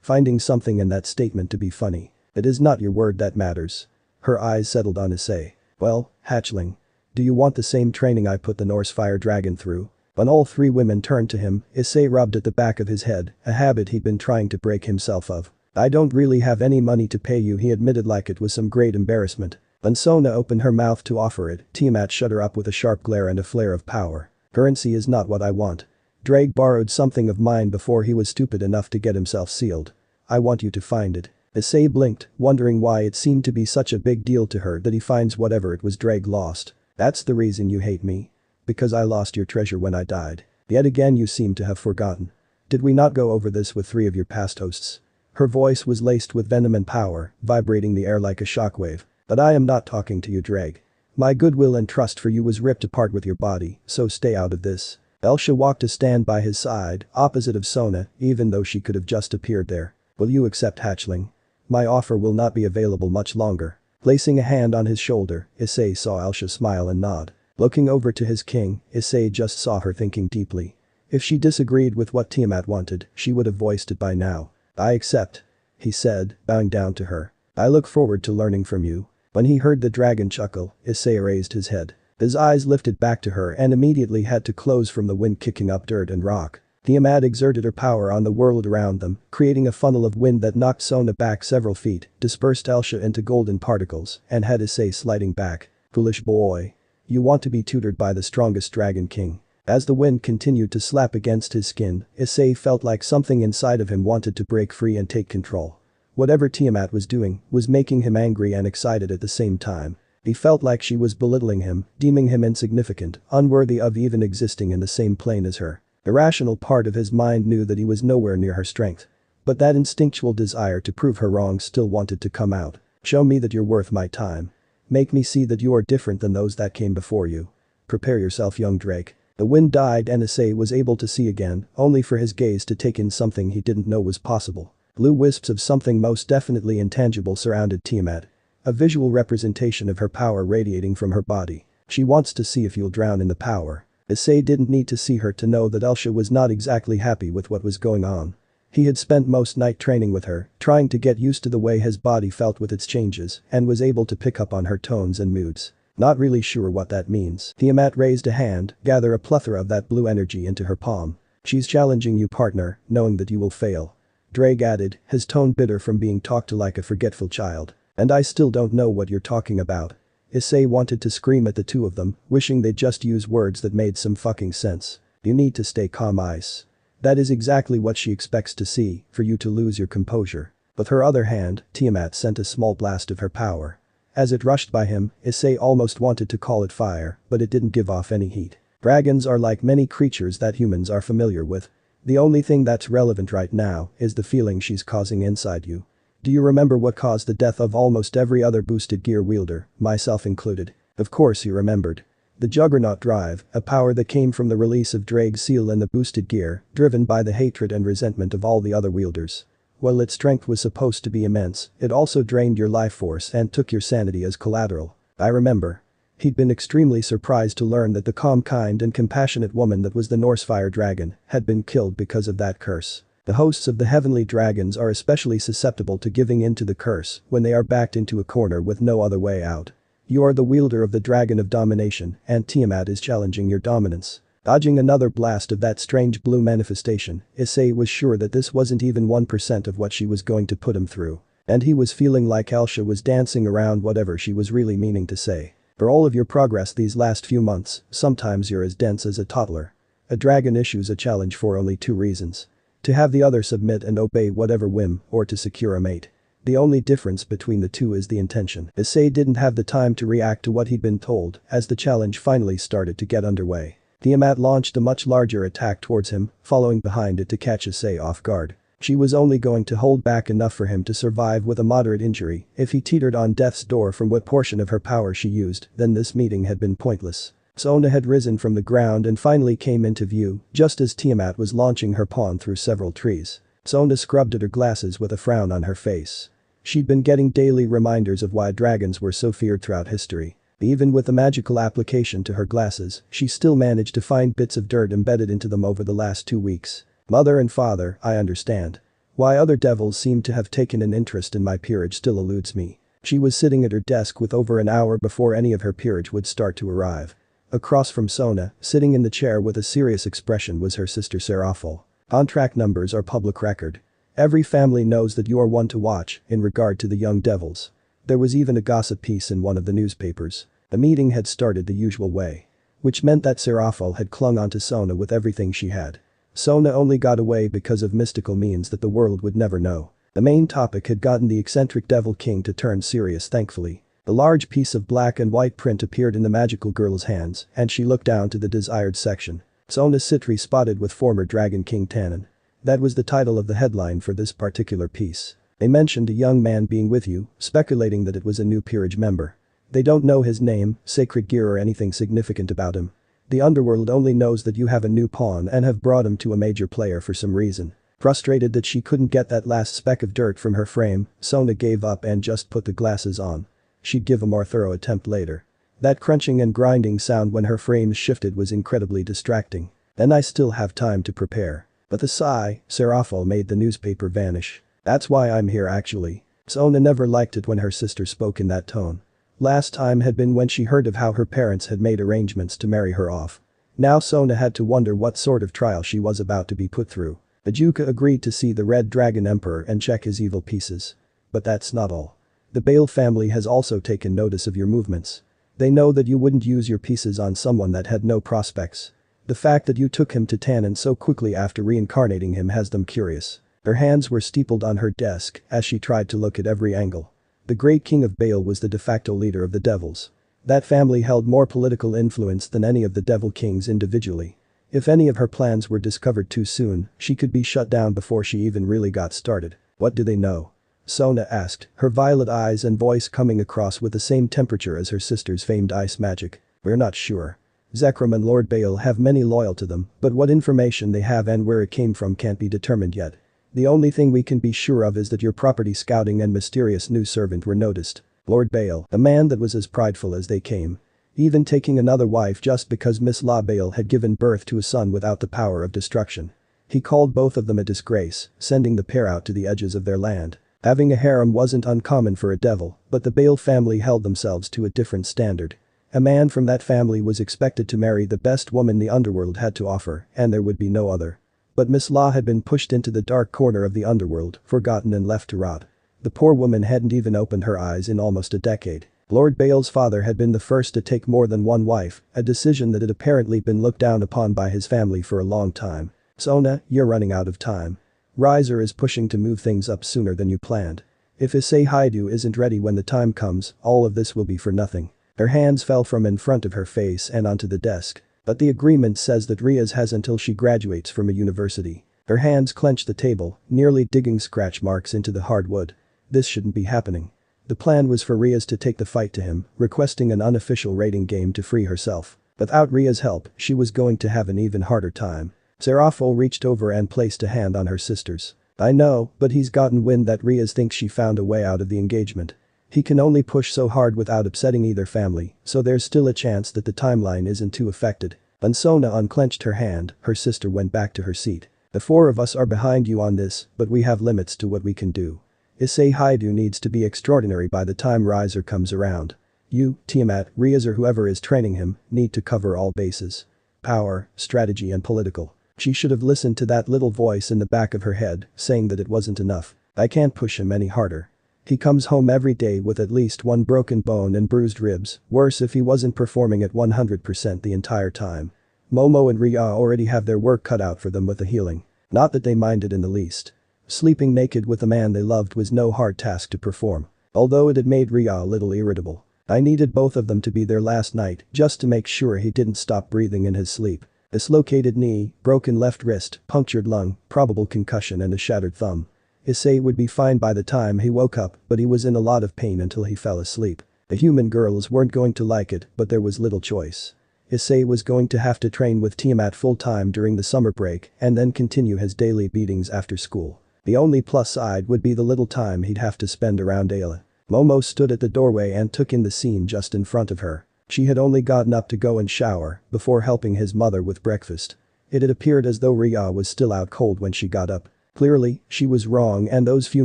finding something in that statement to be funny. It is not your word that matters. Her eyes settled on Issei. Well, hatchling. Do you want the same training I put the Norse fire dragon through? When all 3 women turned to him, Issei rubbed at the back of his head, a habit he'd been trying to break himself of. I don't really have any money to pay you, he admitted like it was some great embarrassment. When Sona opened her mouth to offer it, Tiamat shut her up with a sharp glare and a flare of power. Currency is not what I want. Drake borrowed something of mine before he was stupid enough to get himself sealed. I want you to find it. Issei blinked, wondering why it seemed to be such a big deal to her that he finds whatever it was Drake lost. That's the reason you hate me. Because I lost your treasure when I died. Yet again you seem to have forgotten. Did we not go over this with 3 of your past hosts? Her voice was laced with venom and power, vibrating the air like a shockwave. But I am not talking to you, Drake. My goodwill and trust for you was ripped apart with your body, so stay out of this. Elsha walked to stand by his side, opposite of Sona, even though she could have just appeared there. Will you accept, hatchling? My offer will not be available much longer. Placing a hand on his shoulder, Issei saw Elsha smile and nod. Looking over to his king, Issei just saw her thinking deeply. If she disagreed with what Tiamat wanted, she would have voiced it by now. I accept, he said, bowing down to her. I look forward to learning from you. When he heard the dragon chuckle, Issei raised his head. His eyes lifted back to her and immediately had to close from the wind kicking up dirt and rock. Tiamat exerted her power on the world around them, creating a funnel of wind that knocked Sona back several feet, dispersed Elsha into golden particles, and had Issei sliding back. Foolish boy. You want to be tutored by the strongest dragon king. As the wind continued to slap against his skin, Issei felt like something inside of him wanted to break free and take control. Whatever Tiamat was doing was making him angry and excited at the same time. He felt like she was belittling him, deeming him insignificant, unworthy of even existing in the same plane as her. The rational part of his mind knew that he was nowhere near her strength. But that instinctual desire to prove her wrong still wanted to come out. Show me that you're worth my time. Make me see that you are different than those that came before you. Prepare yourself, young Drake. The wind died and Issei was able to see again, only for his gaze to take in something he didn't know was possible. Blue wisps of something most definitely intangible surrounded Tiamat. A visual representation of her power radiating from her body. She wants to see if you'll drown in the power. Issei didn't need to see her to know that Elsha was not exactly happy with what was going on. He had spent most night training with her, trying to get used to the way his body felt with its changes, and was able to pick up on her tones and moods. Not really sure what that means. Tiamat raised a hand, gather a plethora of that blue energy into her palm. She's challenging you, partner, knowing that you will fail. Drake added, his tone bitter from being talked to like a forgetful child. And I still don't know what you're talking about. Issei wanted to scream at the two of them, wishing they'd just use words that made some fucking sense. You need to stay calm, Ice. That is exactly what she expects to see, for you to lose your composure. With her other hand, Tiamat sent a small blast of her power. As it rushed by him, Issei almost wanted to call it fire, but it didn't give off any heat. Dragons are like many creatures that humans are familiar with. The only thing that's relevant right now is the feeling she's causing inside you. Do you remember what caused the death of almost every other boosted gear wielder, myself included? Of course he remembered. The Juggernaut Drive, a power that came from the release of Drake's seal in the boosted gear, driven by the hatred and resentment of all the other wielders. While its strength was supposed to be immense, it also drained your life force and took your sanity as collateral. I remember. He'd been extremely surprised to learn that the calm, kind and compassionate woman that was the Norse fire dragon had been killed because of that curse. The hosts of the heavenly dragons are especially susceptible to giving in to the curse when they are backed into a corner with no other way out. You are the wielder of the dragon of domination, and Tiamat is challenging your dominance. Dodging another blast of that strange blue manifestation, Issei was sure that this wasn't even 1% of what she was going to put him through. And he was feeling like Elsha was dancing around whatever she was really meaning to say. For all of your progress these last few months, sometimes you're as dense as a toddler. A dragon issues a challenge for only 2 reasons. To have the other submit and obey whatever whim, or to secure a mate. The only difference between the two is the intention. Issei didn't have the time to react to what he'd been told as the challenge finally started to get underway. Tiamat launched a much larger attack towards him, following behind it to catch Issei off guard. She was only going to hold back enough for him to survive with a moderate injury. If he teetered on death's door from what portion of her power she used, then this meeting had been pointless. Sona had risen from the ground and finally came into view, just as Tiamat was launching her pawn through several trees. Sona scrubbed at her glasses with a frown on her face. She'd been getting daily reminders of why dragons were so feared throughout history. Even with the magical application to her glasses, she still managed to find bits of dirt embedded into them over the last 2 weeks. Mother and father, I understand. Why other devils seem to have taken an interest in my peerage still eludes me. She was sitting at her desk with over an hour before any of her peerage would start to arrive. Across from Sona, sitting in the chair with a serious expression was her sister Seraphil. Contract numbers are public record. Every family knows that you are one to watch in regard to the young devils. There was even a gossip piece in one of the newspapers. The meeting had started the usual way. Which meant that Seraphil had clung onto Sona with everything she had. Sona only got away because of mystical means that the world would never know. The main topic had gotten the eccentric Devil King to turn serious, thankfully. The large piece of black and white print appeared in the magical girl's hands and she looked down to the desired section. Sona Citri spotted with former Dragon King Tannen. That was the title of the headline for this particular piece. They mentioned a young man being with you, speculating that it was a new peerage member. They don't know his name, sacred gear or anything significant about him. The underworld only knows that you have a new pawn and have brought him to a major player for some reason. Frustrated that she couldn't get that last speck of dirt from her frame, Sona gave up and just put the glasses on. She'd give a more thorough attempt later. That crunching and grinding sound when her frames shifted was incredibly distracting. And I still have time to prepare. With a sigh, Seraphil made the newspaper vanish. That's why I'm here actually. Sona never liked it when her sister spoke in that tone. Last time had been when she heard of how her parents had made arrangements to marry her off. Now Sona had to wonder what sort of trial she was about to be put through. Ajuka agreed to see the Red Dragon Emperor and check his evil pieces. But that's not all. The Bale family has also taken notice of your movements. They know that you wouldn't use your pieces on someone that had no prospects. The fact that you took him to Tannen so quickly after reincarnating him has them curious. Her hands were steepled on her desk as she tried to look at every angle. The great king of Baal was the de facto leader of the devils. That family held more political influence than any of the devil kings individually. If any of her plans were discovered too soon, she could be shut down before she even really got started. What do they know? Sona asked, her violet eyes and voice coming across with the same temperature as her sister's famed ice magic. We're not sure. Zekrom and Lord Baal have many loyal to them, but what information they have and where it came from can't be determined yet. The only thing we can be sure of is that your property scouting and mysterious new servant were noticed. Lord Baal, a man that was as prideful as they came. Even taking another wife just because Miss La Baal had given birth to a son without the power of destruction. He called both of them a disgrace, sending the pair out to the edges of their land. Having a harem wasn't uncommon for a devil, but the Baal family held themselves to a different standard. A man from that family was expected to marry the best woman the underworld had to offer, and there would be no other. But Miss La had been pushed into the dark corner of the underworld, forgotten and left to rot. The poor woman hadn't even opened her eyes in almost a decade. Lord Baal's father had been the first to take more than one wife, a decision that had apparently been looked down upon by his family for a long time. Sona, you're running out of time. Riser is pushing to move things up sooner than you planned. If Issei isn't ready when the time comes, all of this will be for nothing. Her hands fell from in front of her face and onto the desk. But the agreement says that Reya has until she graduates from a university. Her hands clenched the table, nearly digging scratch marks into the hard wood. This shouldn't be happening. The plan was for Reya to take the fight to him, requesting an unofficial raiding game to free herself. Without Reya's help, she was going to have an even harder time. Serafol reached over and placed a hand on her sister's. I know, but he's gotten wind that Reya thinks she found a way out of the engagement. He can only push so hard without upsetting either family, so there's still a chance that the timeline isn't too affected. When Sona unclenched her hand, her sister went back to her seat. The four of us are behind you on this, but we have limits to what we can do. Issei needs to be extraordinary by the time Riser comes around. You, Tiamat, Reya or whoever is training him, need to cover all bases. Power, strategy and political. She should have listened to that little voice in the back of her head, saying that it wasn't enough. I can't push him any harder. He comes home every day with at least one broken bone and bruised ribs, worse if he wasn't performing at 100% the entire time. Momo and Reya already have their work cut out for them with the healing. Not that they minded in the least. Sleeping naked with the man they loved was no hard task to perform. Although it had made Reya a little irritable. I needed both of them to be there last night just to make sure he didn't stop breathing in his sleep. Dislocated knee, broken left wrist, punctured lung, probable concussion and a shattered thumb. Issei would be fine by the time he woke up, but he was in a lot of pain until he fell asleep. The human girls weren't going to like it, but there was little choice. Issei was going to have to train with Tiamat full-time during the summer break and then continue his daily beatings after school. The only plus side would be the little time he'd have to spend around Ayla. Momo stood at the doorway and took in the scene just in front of her. She had only gotten up to go and shower before helping his mother with breakfast. It had appeared as though Reya was still out cold when she got up. Clearly, she was wrong and those few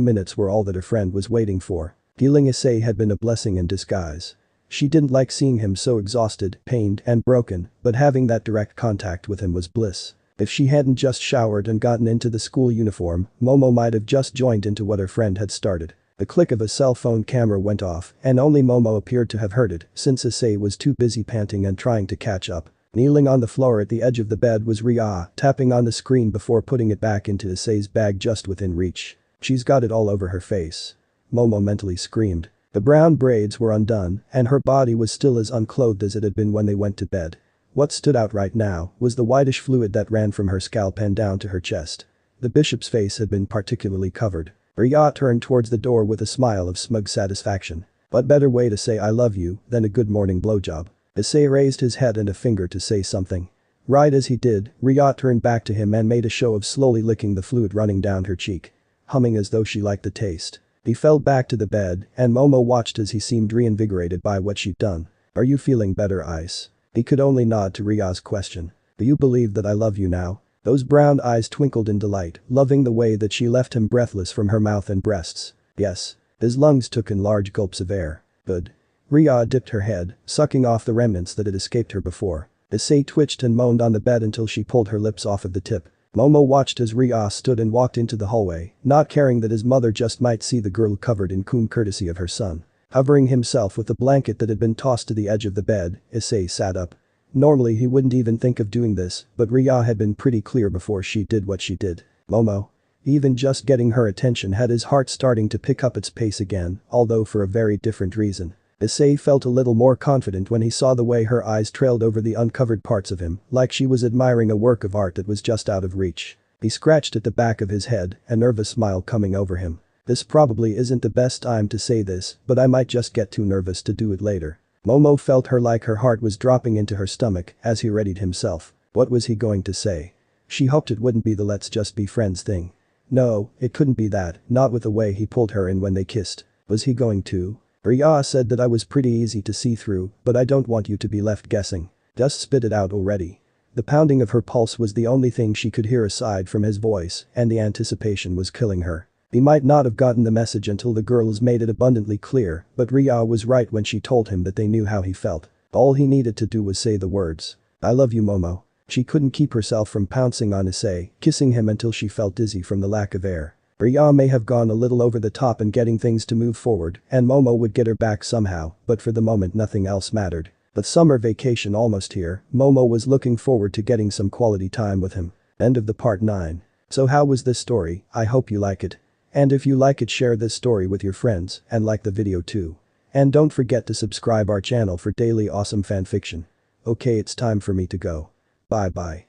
minutes were all that her friend was waiting for. Healing Issei had been a blessing in disguise. She didn't like seeing him so exhausted, pained and broken, but having that direct contact with him was bliss. If she hadn't just showered and gotten into the school uniform, Momo might have just joined into what her friend had started. The click of a cell phone camera went off and only Momo appeared to have heard it since Issei was too busy panting and trying to catch up. Kneeling on the floor at the edge of the bed was Reya, tapping on the screen before putting it back into Issei's bag just within reach. She's got it all over her face. Momo mentally screamed. The brown braids were undone and her body was still as unclothed as it had been when they went to bed. What stood out right now was the whitish fluid that ran from her scalp and down to her chest. The bishop's face had been particularly covered. Reya turned towards the door with a smile of smug satisfaction. What better way to say I love you than a good morning blowjob? Issei raised his head and a finger to say something. Right as he did, Reya turned back to him and made a show of slowly licking the fluid running down her cheek. Humming as though she liked the taste. He fell back to the bed and Momo watched as he seemed reinvigorated by what she'd done. Are you feeling better, Ice? He could only nod to Reya's question. Do you believe that I love you now? Those brown eyes twinkled in delight, loving the way that she left him breathless from her mouth and breasts. Yes. His lungs took in large gulps of air. Good. Reya dipped her head, sucking off the remnants that had escaped her before. Issei twitched and moaned on the bed until she pulled her lips off of the tip. Momo watched as Reya stood and walked into the hallway, not caring that his mother just might see the girl covered in cum courtesy of her son. Hovering himself with the blanket that had been tossed to the edge of the bed, Issei sat up. Normally he wouldn't even think of doing this, but Reya had been pretty clear before she did what she did. Momo. Even just getting her attention had his heart starting to pick up its pace again, although for a very different reason. Issei felt a little more confident when he saw the way her eyes trailed over the uncovered parts of him, like she was admiring a work of art that was just out of reach. He scratched at the back of his head, a nervous smile coming over him. This probably isn't the best time to say this, but I might just get too nervous to do it later. Momo felt her heart was dropping into her stomach as he readied himself. What was he going to say? She hoped it wouldn't be the let's just be friends thing. No, it couldn't be that, not with the way he pulled her in when they kissed. Was he going to? Reya said that I was pretty easy to see through, but I don't want you to be left guessing. Just spit it out already. The pounding of her pulse was the only thing she could hear aside from his voice, and the anticipation was killing her. He might not have gotten the message until the girls made it abundantly clear, but Reya was right when she told him that they knew how he felt. All he needed to do was say the words. I love you, Momo. She couldn't keep herself from pouncing on Issei, kissing him until she felt dizzy from the lack of air. Reya may have gone a little over the top in getting things to move forward, and Momo would get her back somehow, but for the moment nothing else mattered. With summer vacation almost here, Momo was looking forward to getting some quality time with him. End of the part 9. So how was this story? I hope you like it. And if you like it, share this story with your friends and like the video too. And don't forget to subscribe our channel for daily awesome fanfiction. Okay, it's time for me to go. Bye bye.